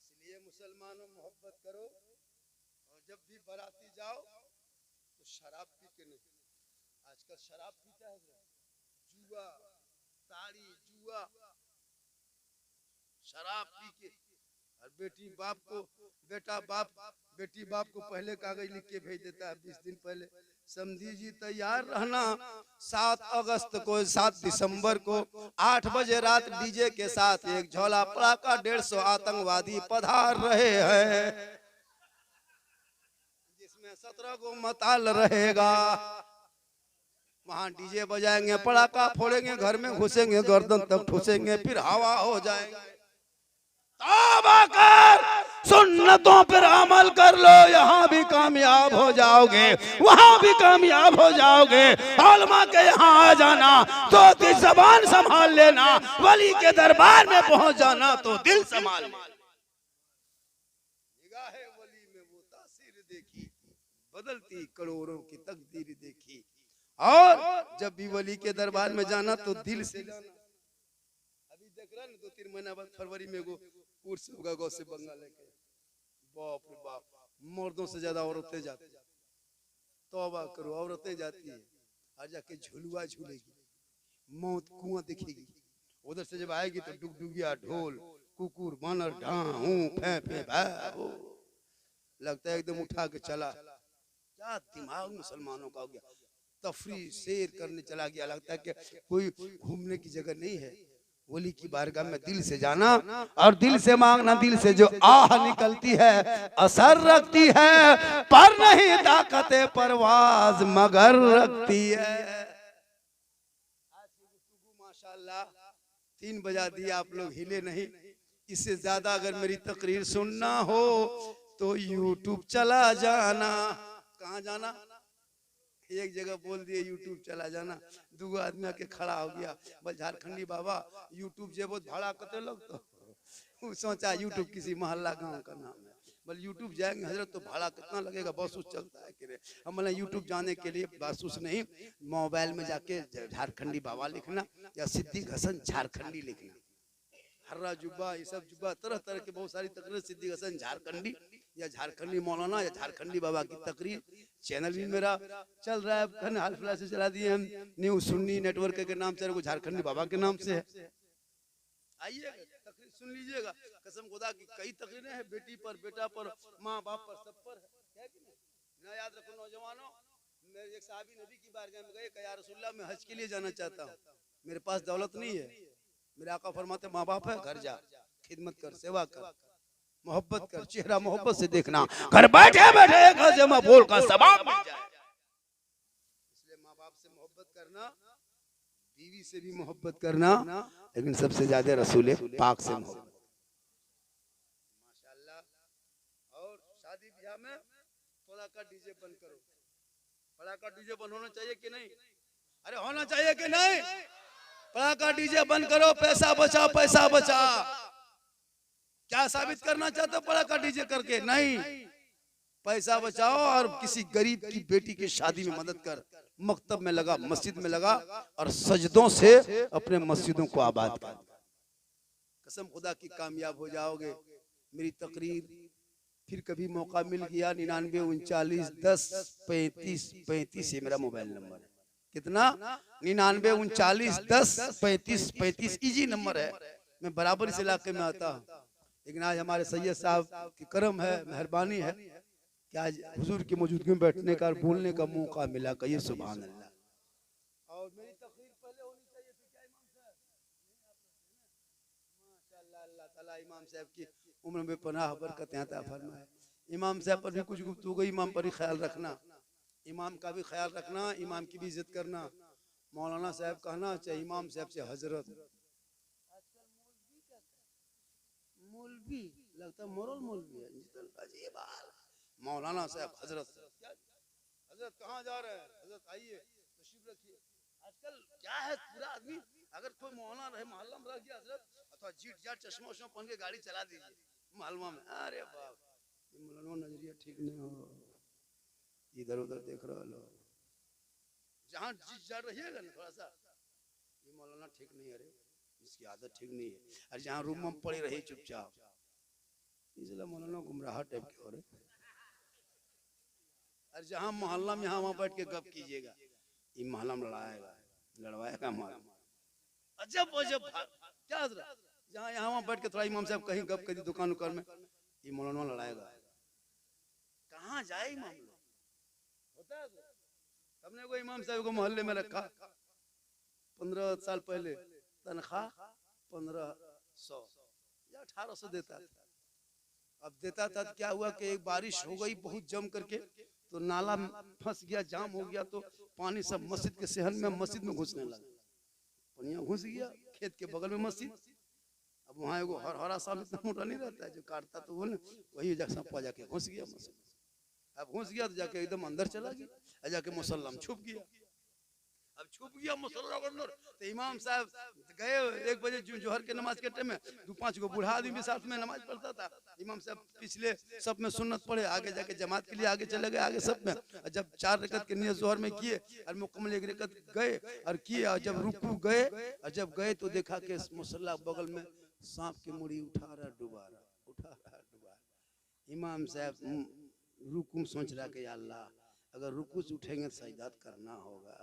इसलिए मुसलमानों मोहब्बत करो, और जब भी बाराती जाओ तो शराब पी के नहीं। आजकल शराब पीता है, जुआ, ताड़ी, जुआ, शराब पी के। और बेटी बाप को, बेटी बाप को पहले कागज लिख के भेज देता है 20 दिन पहले, समझी जी तैयार रहना, 7 अगस्त को, 7 दिसंबर को 8 बजे रात डीजे के साथ एक झोला पड़ाका 150 आतंकवादी पधार रहे हैं, जिसमें 17 को मताल रहेगा। वहां डीजे बजाएंगे, पड़ाका फोड़ेंगे, घर में घुसेंगे, गर्दन तक ठुसेंगे, फिर हवा हो जाएंगे। तौबा कर, सुन्नतों पर अमल कर लो, यहाँ भी कामयाब हो जाओगे, वहाँ भी कामयाब हो जाओगे। उलमा के यहाँ आ जाना तो दिल ज़बान संभाल लेना, वली के दरबार में पहुँच जाना तो दिल संभाल लेना। निगाहे वली में वो तासीर देखी, बदलती करोड़ों की तकदीर देखी। और जब भी वली के दरबार में जाना तो दिल से जाना। अभी देख रहा ना 2-3 महीना बाद फरवरी में वो उर्स होगा गौ से बंगाल लेके, बाप रे बाप, मर्दों से ज्यादा औरतें जाती है। तौबा करो, औरतें जाती है और जाके झुलुआ झूलेगी, मौत कुआं दिखेगी। उधर से जब आएगी तो डुगडुगिया, ढोल, कुकुर, बानर, ढाहू, फे लगता है एकदम उठा के चला। क्या दिमाग मुसलमानों का हो गया। तफरी शेर करने चला गया। लगता है कि कोई घूमने की जगह नहीं है। वली की बारगाह में दिल से जाना और दिल से मांगना, दिल से जो आह निकलती है असर रखती है, पर नहीं ताकत परवाज मगर रखती है। माशाल्लाह 3 बजा दिया, आप लोग हिले नहीं। इससे ज्यादा अगर मेरी तकरीर सुनना हो तो यूट्यूब चला जाना। कहाँ जाना? एक जगह बोल दिए यूट्यूब चला जाना, 2 आदमी आके खड़ा हो गया, बोल झारखंडी बाबा यूट्यूब जे बहुत भाड़ा कते लोग, तो सोचा यूट्यूब किसी मोहल्ला गांव का नाम है, बोल यूट्यूब जाएंगे हजरत तो भाड़ा कितना लगेगा, बस उस चलता है कि हम बोले यूट्यूब जाने के लिए बस उस नहीं, मोबाइल में जाके झारखंडी बाबा लिखना या सिद्दीक हसन झारखंडी लिखना, हर्रा जुब्बा ये सब जुब्बा तरह तरह के बहुत सारी तकरीर, सिद्दीक हसन झारखंडी या झारखंडी मौलाना या झारखंडी बाबा की तकरीर। चैनल भी मेरा चल रहा है, हाल फिलहाल से चला दिए हम, न्यू सुन्नी नेटवर्क के नाम से, वो झारखंडी बाबा के नाम से है। आइए तकरीर सुन लीजिएगा, कसम खुदा की कई तकरीरें हैं, बेटी पर, बेटा पर, माँ बाप पर, सब पर है कि नहीं? ना याद रखो नौजवानों, मेरे एक साहबी नबी की बारगाह में गए, कहा या रसूलल्लाह मैं हज के लिए जाना चाहता हूँ, मेरे पास दौलत नहीं है। मेरे आका फरमाते माँ बाप है, घर जा, खिदमत कर, सेवा कर, मोहब्बत कर, चेहरा मोहब्बत से देखना, घर बैठे बैठे एक बोल का सवाब मिल जाए। इसलिए माँ बाप से मोहब्बत करना, बीवी से भी मोहब्बत करना, लेकिन सबसे ज्यादा रसूल पाक से मोहब्बत। माशाल्लाह। और शादी ब्याह में थोड़ा का डीजे बंद करो, बड़ा का डीजे बंद होना चाहिए कि नहीं? अरे होना चाहिए कि नहीं? पड़ाका डीजे बंद करो, पैसा बचा, पैसा बचा। क्या साबित करना चाहते हो पड़ाका डीजे करके? नहीं, पैसा बचाओ और किसी गरीब की बेटी की शादी में मदद कर, मकतब में लगा, मस्जिद में लगा और सजदों से अपने मस्जिदों को आबाद कर। कसम खुदा की कामयाब हो जाओगे। मेरी तकरीर फिर कभी मौका मिल गया, 99 39 10 35 35 ये मेरा मोबाइल नंबर है। कितना? 99 39 10 35 35 इजी नंबर है। मैं बराबर इस इलाके में आता हूँ, लेकिन आज हमारे सैयद साहब की करम है, मेहरबानी है कि आज हुजूर की मौजूदगी में बैठने का, बोलने का मौका मिला। कहिए सुभान अल्लाह। और मेरी तकरीर पहले होनी चाहिए थी क्या इमाम साहब? माशाअल्लाह, अल्लाह ताला इमाम साहब की उम्र में पनाह बरकत अता फरमाए। इमाम साहब पर भी कुछ गुफ्तगू, इमाम पर ही ख्याल रखना, इमाम का भी ख्याल रखना, इमाम की भी इज्जत करना। मौलाना साहब कहना चाहिए इमाम साहब से हजरत। आजकल मौलवी लगता है, मोरल मौलवी है, अजीब हाल। मौलाना साहब हजरत, हजरत कहाँ जा रहे हैं? हजरत आइए तशरीफ रखिए। आजकल क्या है, पूरा आदमी अगर कोई मौलाना रहे मोहल्ला में रह गया हजरत, अथवा जीट जाट चश्मा उश्मा पहन के गाड़ी चला दीजिए मोहल्ला में, अरे बाप ये मौलाना नजरिया ठीक नहीं हो, इधर उधर देख रहा लो, जहाँ जिस जा रहिएगा ना थोड़ा सा, ये मौलाना ठीक नहीं है, अरे इसकी आदत ठीक नहीं है। और जहाँ रूम में पड़ी रही चुपचाप, इसलिए मौलाना गुमराह टाइप के हो रहे। और जहाँ मोहल्ला में यहाँ वहाँ बैठ के गप कीजिएगा, ये मोहल्ला में लड़ाएगा, लड़वाएगा मोहल्ला, अजब अजब क्या जहाँ यहाँ वहाँ बैठ के थोड़ा इमाम साहब कहीं गप कर दी दुकान उकान में, ये मौलाना लड़ाएगा। कहाँ जाए इमाम लोग? होता है हमने को इमाम साहब को मोहल्ले में रखा 15 साल पहले, तनख्वाह 1500 या 1800 देता था। अब देता था तो क्या हुआ कि एक बारिश हो गई बहुत जम करके, तो नाला फंस गया, जाम हो गया, तो पानी सब मस्जिद के सहन में, मस्जिद में घुसने लगा, पानी घुस गया, खेत के बगल में मस्जिद। अब वहाँ एगो हरा सांप इतना मोटा नहीं रहता है जो काटता, तो वो वही सांपा जाके घुस गया मस्जिद। अब घुस गया तो जाके एकदम अंदर चला गया, जाके मुसल्ला में छुप गया। अब छुप गया मुसल्ला के अंदर, तो इमाम साहब गए 1 बजे जोहर के नमाज के टाइम में, 2-5 गो बूढ़ा आदमी भी साथ में नमाज पढ़ता था। इमाम साहब पिछले सब में सुन्नत पढ़े, आगे जाके जमात के लिए आगे चले गए, आगे सब में। और जब 4 रकत के नियत जोहर में किए और मुकम्मल 1 रकत गए और किए, और जब रुकू गए, और जब गए तो देखा कि मुसल्ला बगल में सांप की मुड़ी उठा रहा डुबा रहा, उठा रहा डुबा रहा। इमाम साहब रुकू सोच रहा कि अल्लाह अगर रुकू से उठेंगे तो सजदा करना होगा,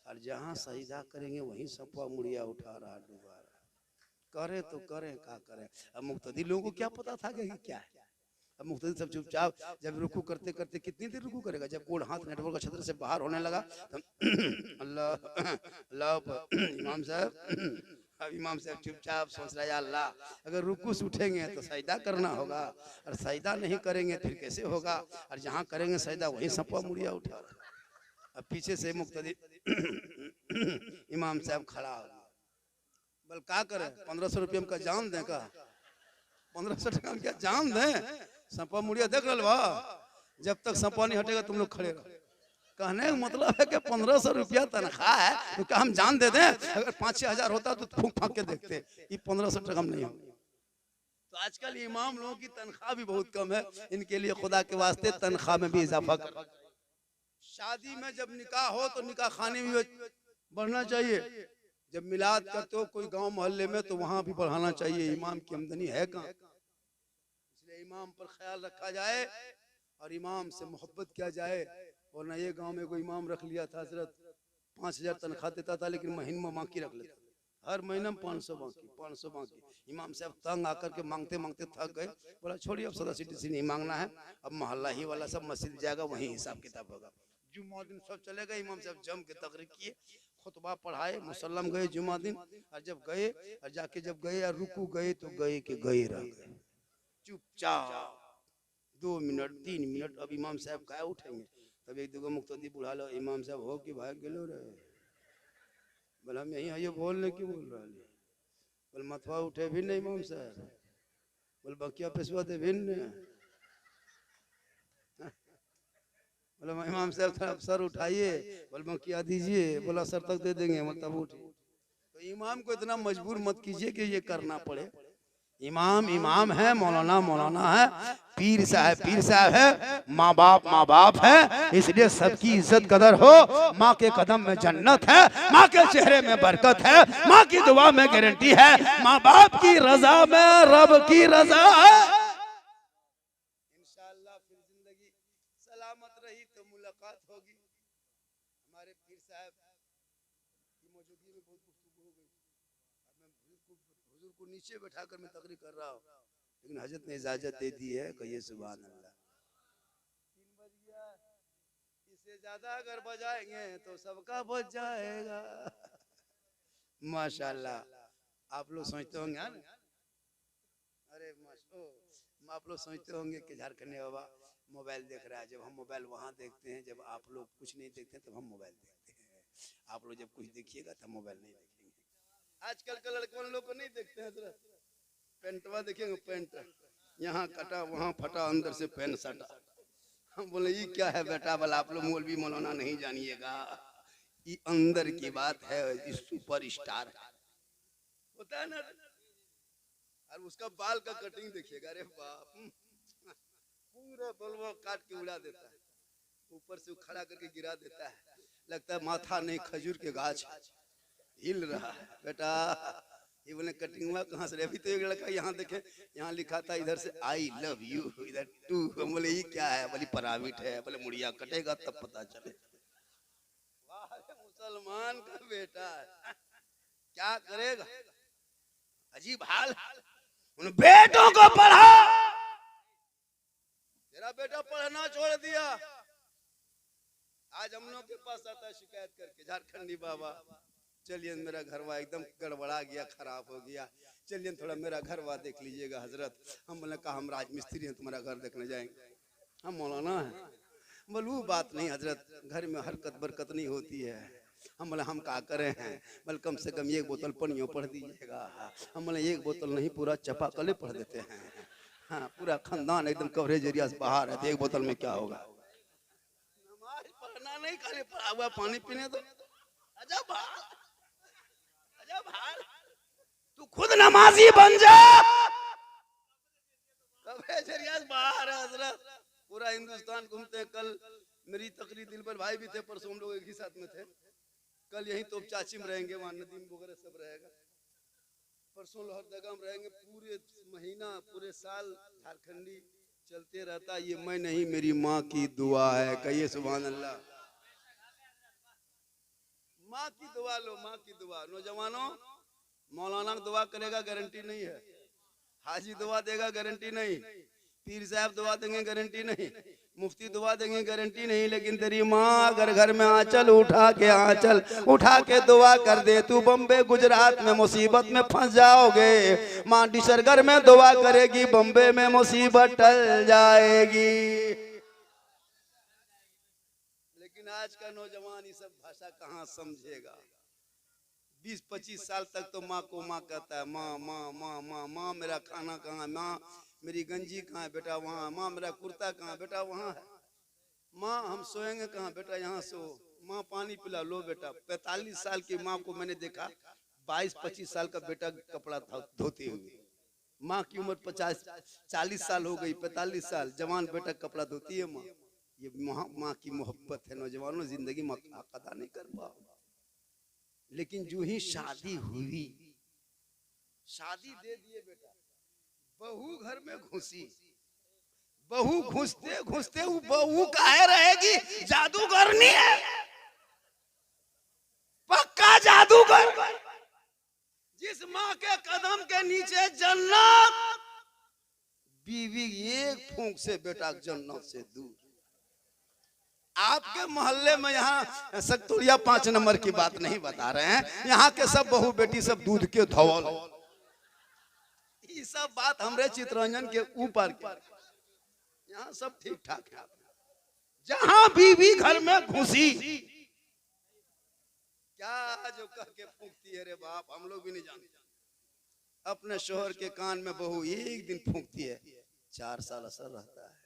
और जहाँ सजदा करेंगे वहीं सपा मुड़िया उठा रहा डुबा रहा। करे तो करें क्या करें। अब मुक्तदी लोगों को क्या पता था कि क्या है, अब मुख्तदी सब चुपचाप, जब रुकू करते करते कितनी देर रुकू करेगा, जब गोड़ हाथ नेटवर्क क्षेत्र से बाहर होने लगा तो अल्लाह अल्लाह इमाम साहब, अब इमाम साहब चुपचाप सोच रहा है अल्लाह, अगर रुकू से उठेंगे तो सजदा करना होगा, और सजदा नहीं करेंगे फिर कैसे होगा, और जहाँ करेंगे सजदा वहीं सपा मुड़िया उठा। अब पीछे से मुख्तदी इमाम साहब खड़ा हो, बोल क्या करे, 1500 रुपये का जान दें का, 1500 टका क्या जान दें, सपा मुड़िया देख रहा बा, जब तक सपा नहीं हटेगा तुम लोग खड़े रहो। कहने का मतलब है कि 1500 रुपया तनख्वाह है तो क्या हम जान दे दें, अगर 5-6 हजार होता तो फूंक फांक के देखते, ये 1500 टका हम नहीं होगा। तो आजकल इमाम लोगों की तनख्वाह भी बहुत कम है, इनके लिए खुदा के वास्ते तनख्वाह में भी इजाफा कर। शादी में जब निकाह हो तो निकाह खाने में भी बढ़ना चाहिए, जब मिलाद करते हो कोई गांव मोहल्ले में तो वहां भी बढ़ाना चाहिए, इमाम की आमदनी है कहाँ, इसलिए इमाम पर ख्याल रखा जाए और इमाम से मोहब्बत किया जाए। वरना ये गांव में कोई इमाम रख लिया था हजरत, 5000 तनख्वाह देता था लेकिन महीने में बाकी रख लेता, हर महीने में 500 बाकी, 500 बाकी। इमाम साहब तंग आकर के मांगते मांगते थक गए, बोला छोड़िए अब सदा सिटी से नहीं मांगना है, अब मोहल्ला ही वाला सब मस्जिद जाएगा, वहीं हिसाब किताब होगा। जुम्मा दिन सब चले गए, इमाम साहब जम के तकरीर किए, खुतबा पढ़ाए, मुसल्लम गए जुम्मा दिन, और जब गए और जाके जब गए और रुकू गए तो गए के गए रह गए चुपचाप 2 मिनट 3 मिनट। अब इमाम साहब क्या उठेंगे, तब एक दूगो मुक्तदी बुढ़ा लो, इमाम साहब हो कि भाग गेलो रे, बोले हम यहीं आइए बोलने की बोल रहा है, बोले मथवा उठे भी नहीं इमाम साहब, बोले बकिया पेशवा दे भी नहीं, बोले इमाम साहब थोड़ा सर उठाइए, बोले बकिया दीजिए, बोला सर तक दे देंगे मतलब उठे। तो इमाम को इतना मजबूर मत कीजिए कि ये करना पड़े, इमाम इमाम है, मौलाना मौलाना है, पीर साहब है, माँ बाप है, इसलिए सबकी इज्जत कदर हो। माँ के कदम में जन्नत है, माँ के चेहरे में बरकत है, माँ की दुआ में गारंटी है, माँ बाप की रजा में रब की रजा है। इंशाअल्लाह फिर जिंदगी सलामत रही तो मुलाकात होगी। हमारे पीर साहब की मौजूदगी में बहुत गुफ्तगू हो गई, हुजूर को नीचे बैठा कर मैं तकरीर कर रहा हूँ, लेकिन हजरत ने इजाजत दे दी है, कहिए सुभान अल्लाह। 3 बज गया, इससे ज्यादा अगर बजाएंगे तो सबका बच जाएगा। माशाल्लाह। आप लोग सोचते होंगे अरे आप लोग सोचते होंगे कि झारखंडी बाबा मोबाइल देख रहा है, जब हम मोबाइल वहाँ देखते हैं, जब आप लोग कुछ नहीं देखते तब हम मोबाइल देखते हैं, आप लोग जब कुछ देखिएगा तब मोबाइल नहीं देखेंगे। आजकल के लड़कों लोग को नहीं देखते हैं, पेंटवा देखेंगे, पेंट यहाँ कटा वहाँ फटा, अंदर से पेन सटा, हम बोले ये क्या है बेटा, बोला आप लोग मौलवी मौलाना नहीं जानिएगा, ये अंदर की बात है, ये सुपर स्टार होता है ना। और उसका बाल का कटिंग देखिएगा, अरे बाप, पूरा बलवा काट के उड़ा देता है, ऊपर से खड़ा करके गिरा देता है, लगता है माथा नहीं खजूर के गाछ हिल रहा है। बेटा ये बोले कटिंग हुआ कहाँ से, अभी तो एक लड़का यहाँ देखे, यहाँ लिखा था इधर से आई लव यू, इधर टू, हम बोले ये क्या है, बोली प्राइवेट है, बोले मुड़िया कटेगा तब पता चले। मुसलमान का बेटा है, क्या करेगा, अजीब हाल। उन बेटों को पढ़ा, तेरा बेटा पढ़ना छोड़ दिया, आज हम लोग के पास आता है शिकायत करके, झारखंडी बाबा चलिए मेरा घरवा एकदम गड़बड़ा गया, खराब हो गया, चलिए थोड़ा मेरा घरवा देख लीजिएगा हजरत। हम बोले कहा हम राजमिस्त्री हैं, तुम्हारा घर देखने जाएंगे, हम मौलाना हैं। बोले वो बात नहीं हजरत, घर में हरकत बरकत नहीं होती है। हम बोले हम क्या करें हैं, बोले कम से कम 1 बोतल पानियों पढ़ दीजिएगा। हम बोले 1 बोतल नहीं, पूरा चपाकले पढ़ देते हैं, हाँ पूरा खानदान एकदम कवरेज एरिया से बाहर है, तो 1 बोतल में क्या होगा, नमाज पढ़ना नहीं, खाली पढ़ा हुआ पानी पीने दो। अजब हाल, तू खुद नमाजी बन जा, कवरेज एरिया से बाहर है हजरत, पूरा हिंदुस्तान घूमते हैं। कल मेरी तकरीर दिलबर भाई भी थे, परसों हम लोग एक ही साथ में थे, कल यहीं तोप चाची में रहेंगे, वहाँ नदीम वगैरह सब रहेगा, परसों लोहरदगा में रहेंगे, पूरे महीना पूरे साल झारखंडी चलते रहता। ये मैं नहीं, मेरी माँ की दुआ है, कहिए सुभान अल्लाह। माँ की दुआ लो, माँ की दुआ। नौजवानों, मौलाना दुआ करेगा गारंटी नहीं है, हाजी दुआ देगा गारंटी नहीं, पीर साहब दुआ देंगे गारंटी नहीं, मुफ्ती दुआ देंगे गारंटी नहीं, लेकिन तेरी माँ अगर घर में आंचल उठा के दुआ कर दे, तू बम्बे गुजरात में मुसीबत में फंस जाओगे, माँ डिसरगर में दुआ करेगी, बम्बे में मुसीबत टल जाएगी। लेकिन आज का नौजवान ये सब भाषा कहाँ समझेगा। 20-25 साल तक तो माँ को माँ कहता है, माँ माँ माँ माँ माँ, मेरा खाना कहाँ, माँ मेरी गंजी कहाँ है बेटा, वहाँ, माँ मेरा कुर्ता कहाँ बेटा, वहाँ है, माँ हम सोएंगे कहाँ बेटा, यहाँ सो, माँ पानी पिला लो बेटा। 45 साल की माँ को मैंने देखा 22-25 साल का बेटा कपड़ा धोते हुए। माँ की उम्र 40 साल हो गई, 45 साल, जवान बेटा कपड़ा धोती है माँ। ये माँ की मोहब्बत है। नौजवानों, जिंदगी में अदा नहीं कर पाओ। लेकिन जो ही शादी हुई, शादी दे दिए बेटा, बहू घर में घुसी, बहू घुसते घुसते वो बहू काहे रहेगी, जादूगरनी है, पक्का जादूगर। जिस माँ के कदम के नीचे जन्नत, बीवी एक फूंक से बेटा जन्नत से दूर। आपके मोहल्ले में यहाँ सक्तुरिया 5 नंबर की बात नहीं बता रहे हैं, यहाँ के सब बहू बेटी सब दूध के धवल, ये सब बात हमरे चितरंजन के ऊपर के, यहाँ सब ठीक ठाक है। जहां बीवी घर में घुसी, क्या जो कह के फूंकती है रे बाप, हम लोग भी नहीं जानते। अपने शोहर के कान में बहू एक दिन फूंकती है, 4 साल असर रहता है।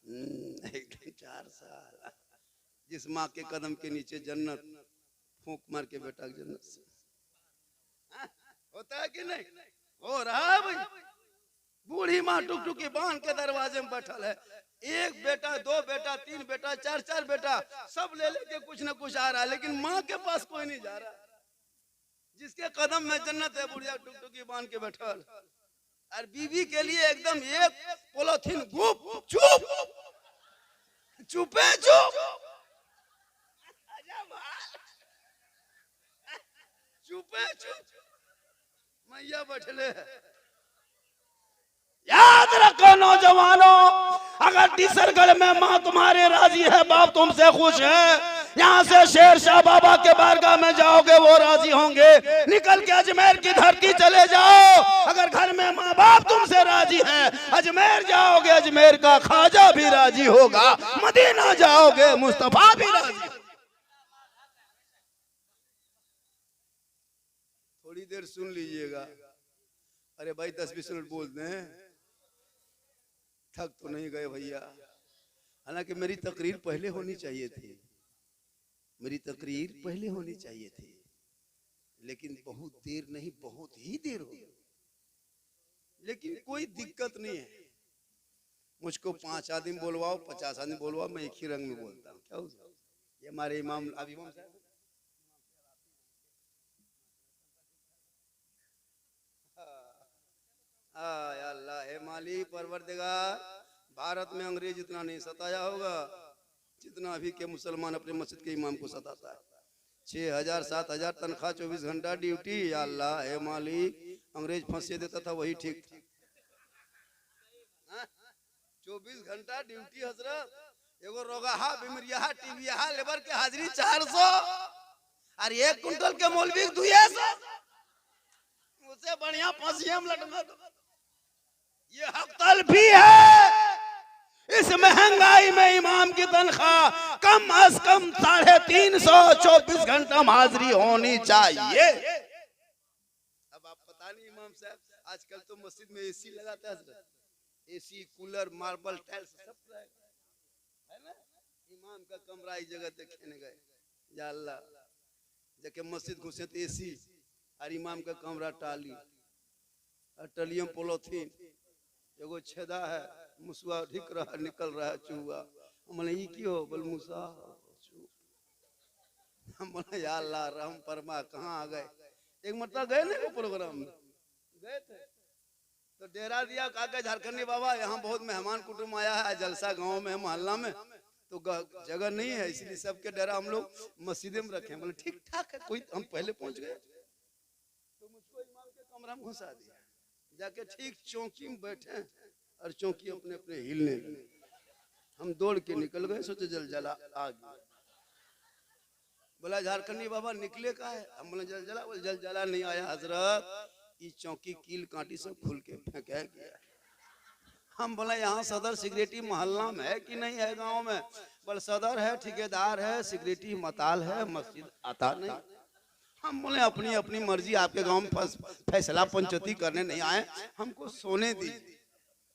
एक दिन 4 साल। जिस माँ के कदम के नीचे जन्नत, फूंक मार के बेटा जन्नत से होता है कि नहीं? हो रहा है भाई। बूढ़ी माँ टुकटुकी बांध के दरवाजे में बैठल है, 1 बेटा 2 बेटा 3 बेटा 4 बेटा सब ले लेके कुछ न कुछ आ रहा है, लेकिन माँ के पास कोई नहीं जा रहा। जिसके कदम में जन्नत है, बुढ़िया टुकटुकी बांध के बैठल, और बीवी के लिए एकदम एक पोलोथीन गुप चुप चुपे चुप चुपे चुप मैया बैठले। याद रखो नौजवानों, अगर डिसरगढ़ में माँ तुम्हारे राजी है, बाप तुमसे खुश है, यहाँ से शेर शाह बाबा के बारगाह में जाओगे वो राजी होंगे। निकल के अजमेर की धरती चले जाओ, अगर घर में माँ बाप तुमसे राजी है, अजमेर जाओगे अजमेर का ख्वाजा भी राजी होगा, मदीना जाओगे मुस्तफा भी राजी। थोड़ी देर सुन लीजिएगा। अरे भाई 10-20 मिनट बोल दें, थक तो नहीं गए भैया? हालांकि मेरी तकरीर पहले होनी चाहिए थी, मेरी तकरीर पहले होनी चाहिए थी, लेकिन बहुत देर नहीं, बहुत ही देर हो गई। लेकिन कोई दिक्कत नहीं है, मुझको 5 आदमी बोलवाओ, 50 आदमी बोलवाओ, मैं एक ही रंग में बोलता हूँ। क्या हुआ? ये हमारे इमाम इमाम साहब, अल्लाह है मालिक परवरदिगार, भारत में अंग्रेज इतना नहीं सताया होगा जितना अभी के मुसलमान अपने मस्जिद के इमाम को सताता है। 6,000-7,000 तनख्वाह, 24 घंटा ड्यूटी। या अल्लाह है मालिक, अंग्रेज फांसी देता था वही ठीक था। 24 घंटा ड्यूटी हजरत, एगो रोगाहा बिमरिया टीबिया लेबर के हाजिरी 400, और 1 कुंटल के मौलवी 200, उससे बढ़िया फांसी में लटका दो। ये हक तलफी है। इस महंगाई में इमाम की तनख्वाह कम अज कम 350, 24 घंटा हाजिरी होनी चाहिए। अब आप पता नहीं इमाम साहब, आजकल तो मस्जिद में एसी लगाते हैं, एसी कूलर मार्बल टाइल्स सब है ना। इमाम का कमरा इस जगह देखने गए, या अल्लाह, जाके मस्जिद घुसे तो एसी, और इमाम का कमरा टाली, टलियम पोलोथीन, एगो छेदा है, मुसवा ढिक रहा, निकल रहा है चूहा। हमने ये क्यों बोल मुसा, हमने या अल्लाह रहम फरमा, कहाँ आ गए। एक मतलब गए ना प्रोग्राम में गए थे, तो डेरा दिया, कहा झारखंडी बाबा यहाँ बहुत मेहमान कुटुंब आया है, जलसा गांव में मोहल्ला में, तो जगह नहीं है, इसलिए सबके डेरा हम लोग मस्जिद में रखे। बोले ठीक ठाक है, कोई हम पहले पहुंच गए, तो मुझको इमाम के कमरा में घुसा दिया, जाके ठीक चौकी में बैठे, और चौकी अपने अपने हिलने लगी। हम दौड़ के निकल गए, सोचे जलजला आ गया। बोला झारखंडी बाबा निकले का है? हम बोले जलजला। बोले जलजला नहीं आया हजरत, ये चौकी कील कांटी सब खुल के फेंका गया। हम बोले यहाँ सदर सिगरेटी मोहल्ला में है कि नहीं है गांव में? बोले सदर है, ठेकेदार है, सिगरेटी मताल है, मस्जिद आता नहीं। हम बोले अपनी अपनी मर्जी, आपके गांव में फैसला पंचायती करने नहीं आए, हमको सोने दीजिए,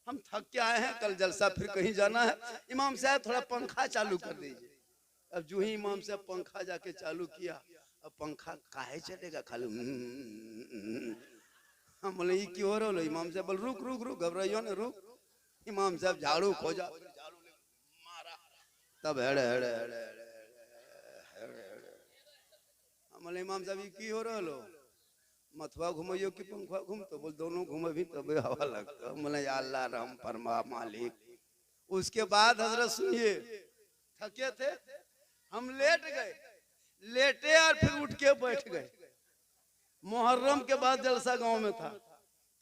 हम थक के आए हैं, कल जलसा फिर कहीं जाना है। इमाम साहब थोड़ा पंखा चालू कर दीजिए। अब जो ही इमाम साहब पंखा जाके चालू किया, अब पंखा काहे चलेगा खाली। हम बोले ये क्यों हो रहा? इमाम साहब बोले रुक रुक रुक, घबराइयो ना, रुक। इमाम साहब झाड़ू खोजा, मारा, तब हेड़े हेड़े हेड़े हम बोले इमाम साहब ये की हो रहा लो? मथवा घुमाइयो कि पंखा घूम? तो बोल दोनों घूमे भी तब हवा लगता। बोले या अल्लाह रहम फरमा मालिक। उसके बाद हजरत सुनिए, थके थे, हम लेट गए, लेटे और फिर उठ के बैठ गए। मुहर्रम के बाद जलसा गांव में था,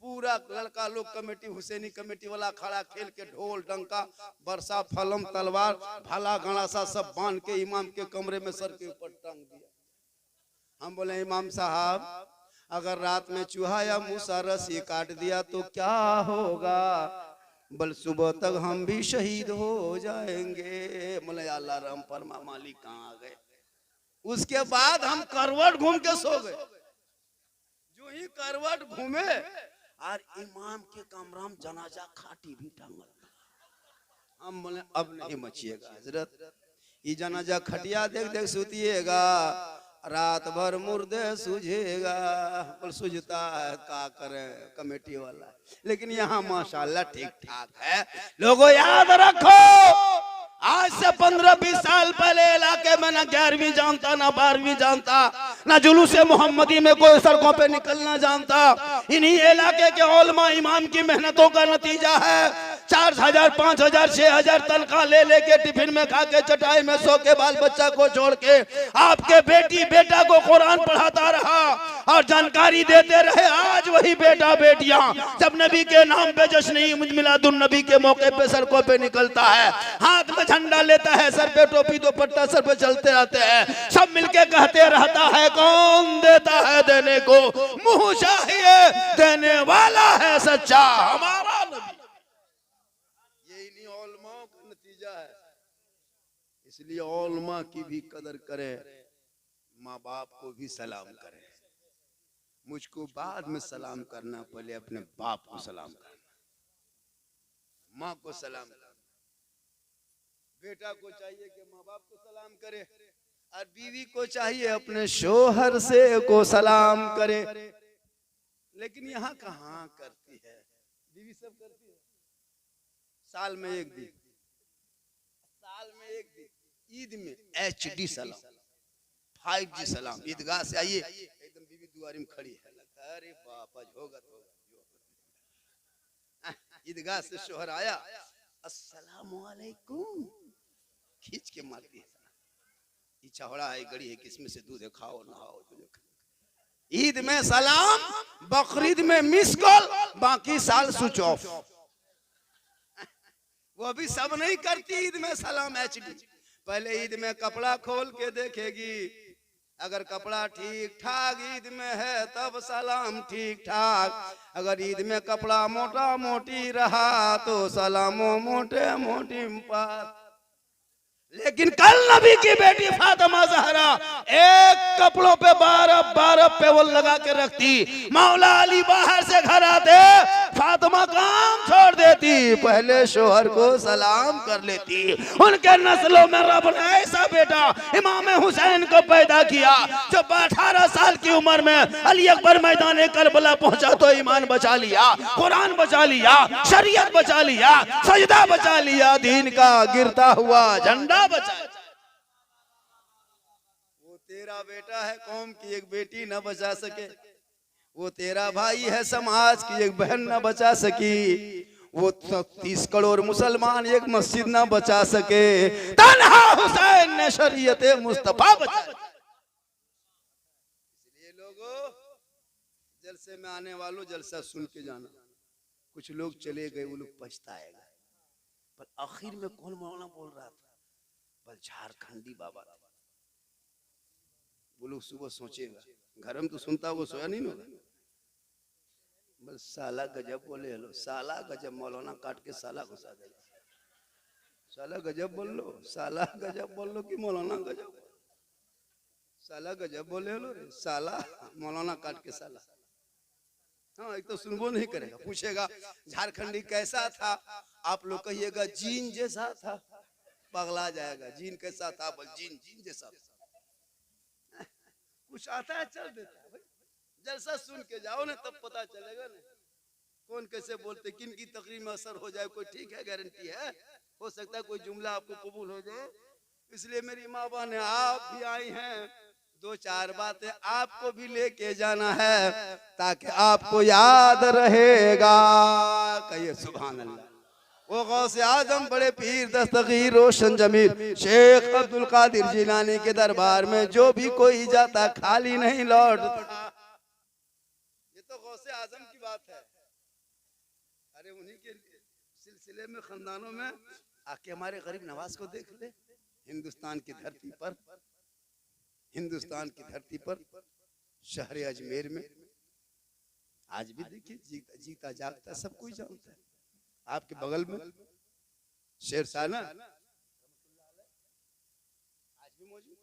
पूरा लड़का लोग कमेटी, हुसैनी कमेटी वाला खड़ा, खेल के ढोल डंका, बरसा फलम तलवार भाला गणासा सब बांध के इमाम के कमरे में सर के ऊपर टांग दिया। हम बोले इमाम साहब अगर रात में चूहा या मूसा रस ये काट दिया तो क्या होगा? बल सुबह तक हम भी शहीद हो जाएंगे। बोले अल्लाह रहम फरमा मालिक, कहाँ आ गए? उसके बाद हम करवट घूम के सो गए। जो ही करवट घूमे और इमाम के कमरा में जनाजा खाटी भी टांगल। हम बोले अब नहीं मचिएगा हजरत, ये जनाजा खटिया देख देख सुतिएगा, रात भर मुर्दे सूझेगा। पर सूझता है, क्या करे कमेटी वाला। लेकिन यहाँ माशाल्लाह ठीक ठाक है। लोगों याद रखो, आज से 15-20 साल पहले इलाके में ना 11वीं जानता, ना 12वीं जानता, ना जुलूस मोहम्मदी में कोई सड़कों पे निकलना जानता। इन्हीं इलाके के उलमा इमाम की मेहनतों का नतीजा है। 4000, 5000, 6000 तनख्वाह ले लेके टिफिन में खा के चटाई में सो के बाल बच्चा को छोड़ के आपके बेटी बेटा को कुरान पढ़ाता रहा और जानकारी देते रहे। आज वही बेटा बेटियां जब नबी के नाम पे जश्न मिलादुन नबी के मौके पे सड़कों पे निकलता है, हाथ में झंडा लेता है, सर पे टोपी दुपट्टा सर पे चलते रहते हैं, सब मिलके कहते रहता है कौन देता है देने को, मुंह चाहिए देने वाला है सच्चा हमारा नबी। है। इसलिए उलमा की भी कदर करे, माँ बाप को भी सलाम करे। मुझको बाद में सलाम करना, पहले अपने बाप को सलाम करना, माँ को सलाम करना। बेटा को चाहिए कि माँ बाप को सलाम करे, और बीवी को चाहिए अपने शोहर से को सलाम करे। लेकिन यहाँ कहाँ करती है बीवी? सब करती है साल में एक दिन, ईद में HD सलाम, 5G सलाम। ईदगाह से आइए, एकदम बीवी दुआरी में खड़ी है, अरे बापा होगा तो ईदगाह से शोहर आया, अस्सलामु अलैकुम, खींच के मारती है। चौड़ा है, गड़ी है, किसमें से दूध है, खाओ नहाओ। ईद में सलाम, बकरीद में मिस कॉल, बाकी साल स्विच ऑफ। वो भी सब नहीं करती ईद में सलाम HD। पहले ईद में कपड़ा खोल के देखेगी, अगर कपड़ा ठीक ठाक ईद में है तब सलाम ठीक ठाक। अगर ईद में कपड़ा मोटा मोटी रहा तो सलामो मोटे मोटी पास। लेकिन कल नबी की बेटी फातिमा ज़हरा एक कपड़ों पे 12 पेवल लगा के रखती। मौला अली बाहर से घर आते, फातिमा काम छोड़ देती, पहले शोहर को सलाम कर लेती। उनके नस्लों में रब ने ऐसा बेटा इमाम हुसैन को पैदा किया, जब 18 साल की उम्र में अली अकबर मैदान करबला पहुंचा तो ईमान बचा लिया, कुरान बचा लिया, शरीयत बचा लिया, सजदा बचा लिया, दीन का गिरता हुआ झंडा बचा। वो तेरा बेटा है, कौम की एक बेटी न बचा सके। वो तेरा भाई है, समाज की एक बहन न बचा सकी। वो 30 करोड़ मुसलमान एक मस्जिद न बचा सके, तन्हा हुसैन ने शरीयत मुस्तफा बचा। इसलिए लोगों, जलसे में आने वालों जलसा सुन के जाना, कुछ लोग चले गए, वो लोग पछताएगा। पर आखिर में कौन मौलाना बोल रहा था? बल झारखंडी बाबा था। वो लोग सुबह सोचेगा, घर में तो सुनता वो सोया नहीं होगा। बस साला गजब बोले, हेलो साला गजब, मौलाना काट के साला घुसा दे। साला गजब बोल लो, साला गजब बोल लो कि मौलाना गजब, साला गजब बोले हेलो रे, साला मौलाना काट के साला। हाँ, एक तो सुनबो नहीं करेगा, पूछेगा झारखंडी कैसा था, आप लोग कहिएगा जीन जैसा था, पगला जाएगा। जीन कैसा था? बोल जीन जीन जैसा था। कुछ आता है चल देता है भाई, जलसा सुन के जाओ ना, तब पता चलेगा ना कौन कैसे बोलते, किन की तकरीर में असर हो जाए। कोई ठीक है, गारंटी है, हो सकता है कोई जुमला आपको कबूल हो जाए। इसलिए मेरी माँ बहन है, आप भी आई हैं, दो चार बातें आपको भी लेके जाना है ताकि आपको याद रहेगा। कहिए सुभान अल्लाह। वो गौसे आजम बड़े पीर दस्तगीर रोशन जमील शेख अब्दुल कादिर जिलानी के दरबार में जो भी कोई जाता खाली नहीं लौटता। ये तो गौसे आजम की बात है। अरे उन्हीं के सिलसिले में खानदानों में आके हमारे गरीब नवाज को देख ले। हिंदुस्तान की धरती पर, हिंदुस्तान की धरती पर शहर अजमेर में आज भी देखिए जीता जीता जागता सब कोई जानता है। आपके बगल में शेरशाना आज भी मौजूद,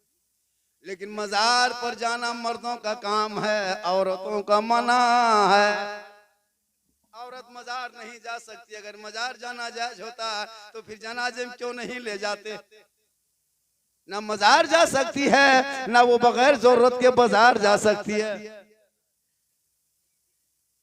लेकिन मजार पर जाना मर्दों का काम है, औरतों का मना है। औरत मजार नहीं जा सकती। अगर मजार जाना जायज होता तो फिर जनाजे में क्यों नहीं ले जाते? ना मजार जा सकती है, ना वो बगैर जरूरत के बाजार जा सकती है।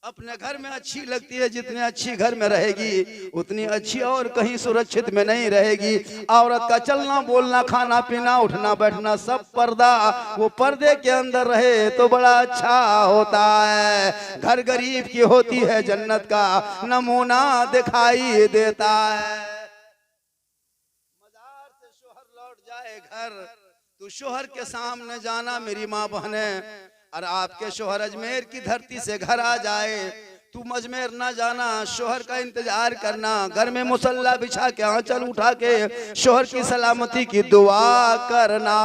अपने घर में अच्छी लगती है, जितनी अच्छी घर में रहेगी उतनी अच्छी और कहीं सुरक्षित में नहीं रहेगी। औरत का चलना बोलना खाना पीना उठना बैठना सब पर्दा, वो पर्दे के अंदर रहे तो बड़ा अच्छा होता है। घर गरीब की होती है, जन्नत का नमूना दिखाई देता है। मजार से शोहर लौट जाए घर तो शोहर के सामने जाना मेरी माँ बहने, और आपके शोहर अजमेर की धरती से घर आ जाए तुम अजमेर ना जाना, शोहर का इंतजार करना। घर में मुसल्ला बिछा के आंचल उठा के शोहर की सलामती की दुआ करना।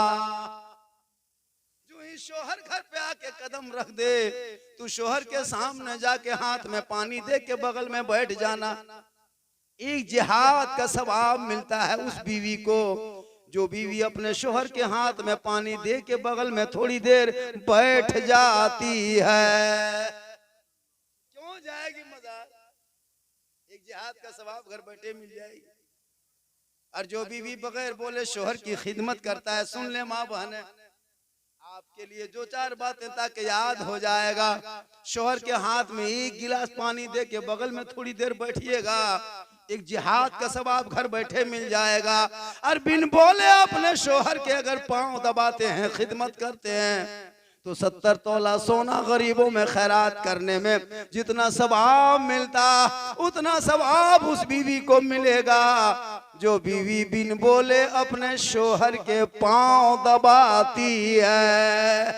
जो ही शोहर घर पे आके कदम रख दे तो शोहर के सामने जाके हाथ में पानी दे के बगल में बैठ जाना। एक जिहाद का सवाब मिलता है उस बीवी को जो बीवी अपने शोहर के हाथ में पानी दे के बगल में थोड़ी देर बैठ जाती है। क्यों जाएगी मजार? एक जिहाद का सवाब घर बैठे मिल जाएगी। और जो बीवी बगैर बोले शोहर की खिदमत करता है, सुन ले माँ बहने, आपके लिए दो चार बातें ताकि याद हो जाएगा। शोहर के हाथ में एक गिलास पानी दे के बगल में थोड़ी देर बैठिएगा, एक जिहाद का सवाब घर बैठे मिल जाएगा। और बिन बोले अपने शोहर के अगर पांव दबाते हैं, खिदमत करते हैं, तो 70 तोला सोना गरीबों में खैरात करने में जितना सवाब मिलता उतना सवाब उस बीवी को मिलेगा जो बीवी बिन बोले अपने शोहर के पांव दबाती है।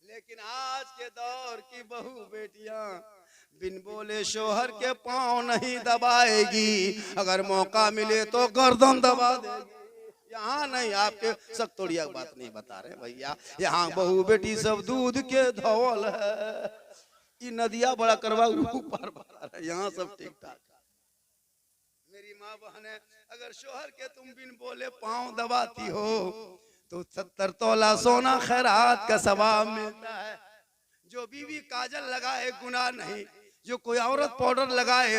लेकिन आज के दौर की बहू बेटियां बिन बोले शोहर के पांव नहीं दबाएगी, अगर मौका मिले तो गर्दन दबा देगी। यहाँ नहीं, आपके सख्तोड़िया बात नहीं बता रहे भैया, यहाँ बहू बेटी सब दूध के धौल है। ये नदिया बड़ा करवा ऊपर बता रहे, यहाँ सब ठीक ठाक। मेरी माँ बहने, अगर शोहर के तुम बिन बोले पांव दबाती हो तो 70 तोला सोना खैरात का सवाब मिलता है। जो बीवी काजल लगाए गुनाह नहीं, जो कोई औरत पाउडर लगाए,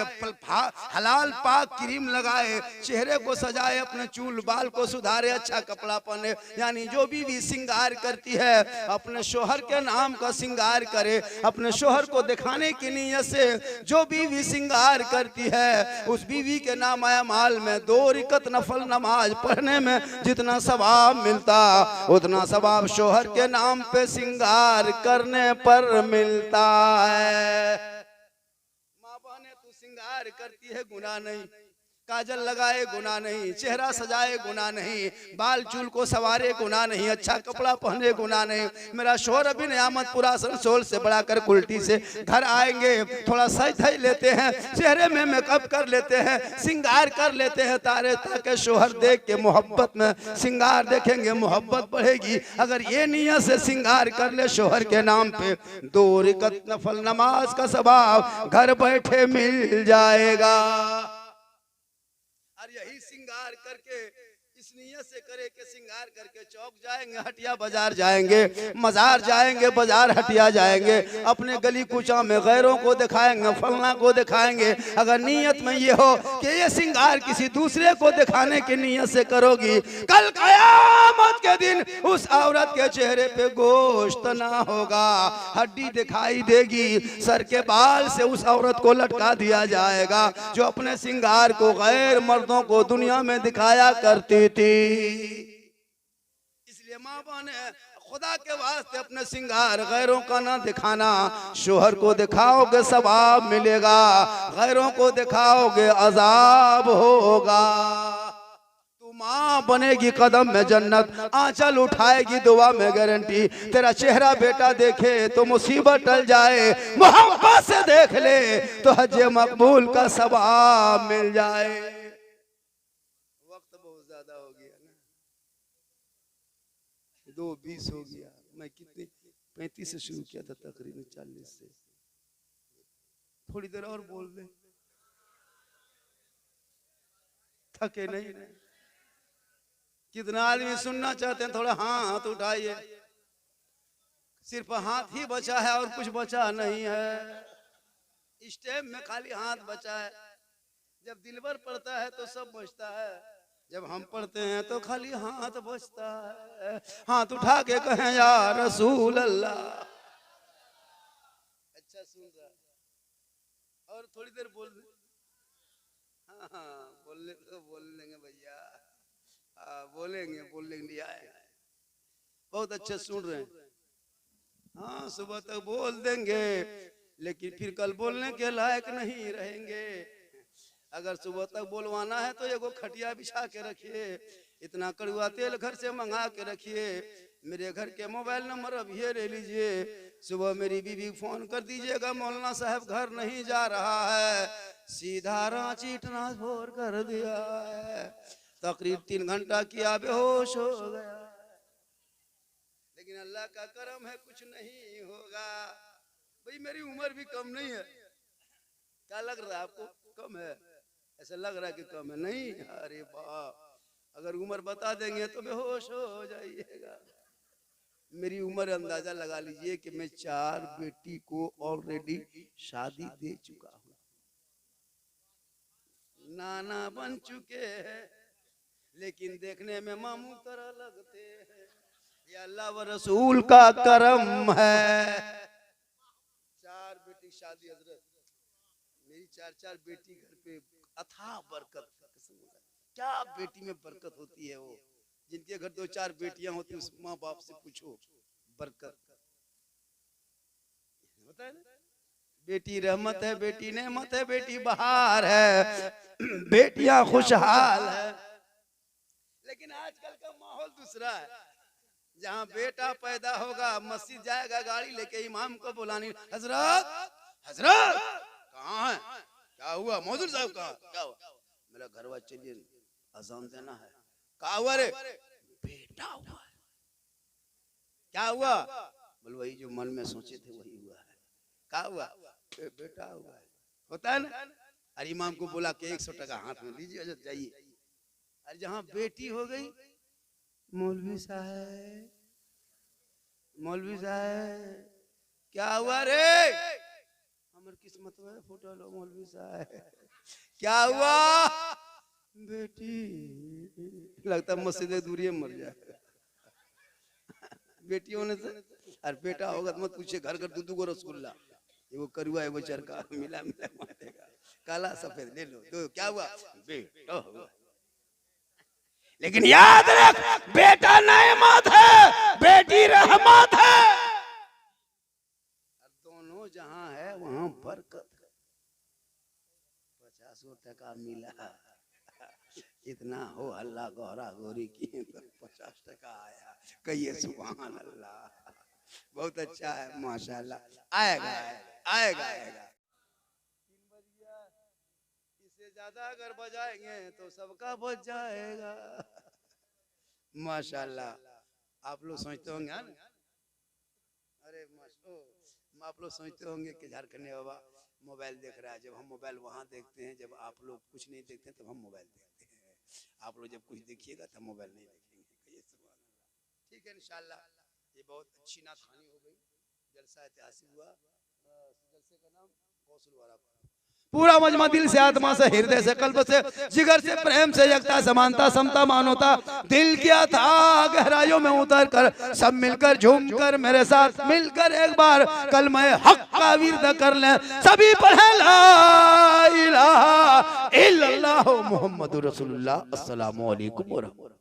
हलाल पाक क्रीम लगाए, चेहरे को सजाए, अपने चूल बाल को सुधारे, अच्छा कपड़ा पहने, यानी जो बीवी सिंगार करती है अपने शोहर के नाम का सिंगार करे, अपने शोहर को दिखाने की नीयत से जो बीवी सिंगार करती है उस बीवी के नाम अमाल में 2 रकात नफल नमाज पढ़ने में जितना सवाब मिलता उतना सवाब शोहर के नाम पे सिंगार करने पर मिलता है। करती है गुनाह नहीं, काजल लगाए गुनाह नहीं, चेहरा सजाए गुनाह नहीं, बाल चूल को सवारे गुनाह नहीं, अच्छा कपड़ा पहने गुनाह नहीं। मेरा शोहर अभी नियामतपुरा आसनसोल से बड़ा कर कुल्टी से घर आएंगे, थोड़ा सज धज लेते हैं, चेहरे में मेकअप कर लेते हैं, सिंगार कर लेते हैं तारे, ताकि शोहर देख के मोहब्बत में सिंगार देखेंगे, मोहब्बत बढ़ेगी। अगर ये नियत से सिंगार कर ले शोहर के नाम पे, 2 रकात नफल नमाज का सवाब घर बैठे मिल जाएगा। और यही सिंगार करके इस नियत से करे कि सिंगार करके चौक जाएंगे, हटिया बाजार जाएंगे, मजार जाएंगे, बाजार हटिया जाएंगे, अपने गली कूचा में गैरों को दिखाएंगे, फलना को दिखाएंगे। अगर नियत में ये हो कि ये सिंगार किसी दूसरे को दिखाने की नियत से करोगी, कल कयामत के दिन उस औरत के चेहरे पे गोश्त ना होगा, हड्डी दिखाई देगी, सर के बाल से उस औरत को लटका दिया जाएगा जो अपने सिंगार को गैर मर्दों को दुनिया में दिखाया करती थी। इसलिए माँ बहन खुदा के वास्ते अपने सिंगार गैरों का ना दिखाना। शोहर को दिखाओगे सवाब मिलेगा, गैरों को दिखाओगे अजाब होगा। तू माँ बनेगी कदम में जन्नत, आंचल उठाएगी दुआ में गारंटी। तेरा चेहरा बेटा देखे तो मुसीबत टल जाए, मोहब्बत से देख ले तो हज मकबूल का सवाब मिल जाए। 2:20 हो गया। मैं कितने 35 से शुरू किया था, तकरीबन 40 से। थोड़ी देर और बोल दे, थके नहीं। कितना आदमी सुनना चाहते हैं? थोड़ा हाथ उठाइए। सिर्फ हाथ ही बचा है और कुछ बचा नहीं है। इस टाइम में खाली हाथ बचा है। जब दिलबर पड़ता है तो सब बचता है, जब हम पढ़ते हैं तो खाली हाथ बचता है। हाथ उठा के कहें या रसूल अल्लाह। अच्छा सुन रहा, और थोड़ी देर बोल दे। हाँ बोलने तो बोल लेंगे भैया, बोलेंगे, बोलने के लिए आए। बहुत अच्छे सुन रहे हैं। हाँ सुबह तक बोल देंगे, लेकिन फिर कल बोलने के लायक नहीं रहेंगे। अगर सुबह तक बोलवाना है तो एगो खटिया बिछा के रखिए, इतना कड़वा तेल घर से मंगा के रखिए, मेरे घर के मोबाइल नंबर अब ये ले लीजिए। सुबह मेरी बीवी फोन कर दीजिएगा, मौलाना साहब घर नहीं जा रहा है, सीधा रांची ट्रांसफर कर दिया है, तकरीब 3 घंटा किया बेहोश हो गया। लेकिन अल्लाह का करम है, कुछ नहीं होगा। भाई मेरी उम्र भी कम नहीं है। क्या लग रहा है आपको कम है? ऐसा लग रहा है कि कम है। नहीं, अरे बाप, अगर उम्र बता देंगे तो बेहोश हो जाइएगा। मेरी उम्र अंदाजा लगा लीजिए कि मैं 4 बेटी को ऑलरेडी शादी दे चुका हूँ, नाना बन चुके हैं, लेकिन देखने में मामू तरह लगते हैं। ये अल्लाह व रसूल का करम है। 4 बेटी शादी, हजरत मेरी 4 बेटी घर पे, अथाह बरकत। क्या बेटी में बरकत होती है। वो जिनके घर 2-4 बेटियां होती उस माँ बाप से पूछो, बरकत होता है ना। बेटी रहमत है, बेटी नेमत है, बेटी बहार है, बेटियां खुशहाल है। लेकिन आजकल का माहौल दूसरा है। जहाँ बेटा पैदा होगा मस्जिद जाएगा गाड़ी लेके, इमाम को बुलानी, हजरत हजरत कहाँ है, क्या हुआ, मौजूद साहब कहाँ, क्या हुआ, मेरा घरवा चलिए अजान देना है। क्या हुआ रे, बेटा हुआ है। क्या हुआ, बोल वही जो मन में सोचे थे वही हुआ है। क्या हुआ, बेटा हुआ है। होता है ना। अरे इमाम को बोला कि 100 टका हाथ में लीजिए, जाइए। अरे जहाँ बेटी हो गई, मौलवी साहब, मौलवी साहब क्या हुआ रे, हमारी किस्मत में फूटल हो मौलवी साहब, क्या हुआ, बेटी, लगता मस्जिद दूरी मर जाए। बेटी होने से, और बेटा होगा तो मत पूछे, घर घर 2-2 गो रसगुल्ला, एगो करुआ एगो चरका, मिला मिला मांगेगा, काला सफेद ले लो। तो क्या हुआ, बेटा हुआ। लेकिन याद रख, बेटा नेमत है, बेटी रहमत है। दोनों जहां है वहां बरकत। 50 टका मिला, इतना हो हल्ला गौरा गोरी की तो 50% आया, कहिए सुभान अल्लाह। बहुत अच्छा है माशाल्लाह। आएगा आएगा आएगा। इससे ज्यादा अगर बजाएंगे तो सबका बच जाएगा। माशाल्लाह। आप लोग सोचते होंगे अरे आप लोग सोचते होंगे कि झारखंडी बाबा मोबाइल देख रहा है। जब हम मोबाइल वहाँ देखते हैं, जब आप लोग कुछ नहीं देखते तब हम मोबाइल देखते हैं। आप लोग जब कुछ देखिएगा तब मोबाइल नहीं देखेंगे। ठीक है इंशाल्लाह। ये बहुत अच्छी नात खानी हो गई, जलसा ऐतिहासिक हुआ। जलसे का नाम कौशल वाला। पूरा मजमा दिल से, आत्मा से, हृदय से, कल्ब से, जिगर से, प्रेम से, एकता, समानता, समता, मानवता, दिल किया था गहराइयों में उतर कर सब मिलकर झूम कर मेरे साथ मिलकर एक बार कलमा हक का विर्द कर लें। सभी पढ़े ला इलाहा इल्लल्लाह मुहम्मदुर रसूलुल्लाह। अस्सलामु अलैकुम व रहमतुल्लाह।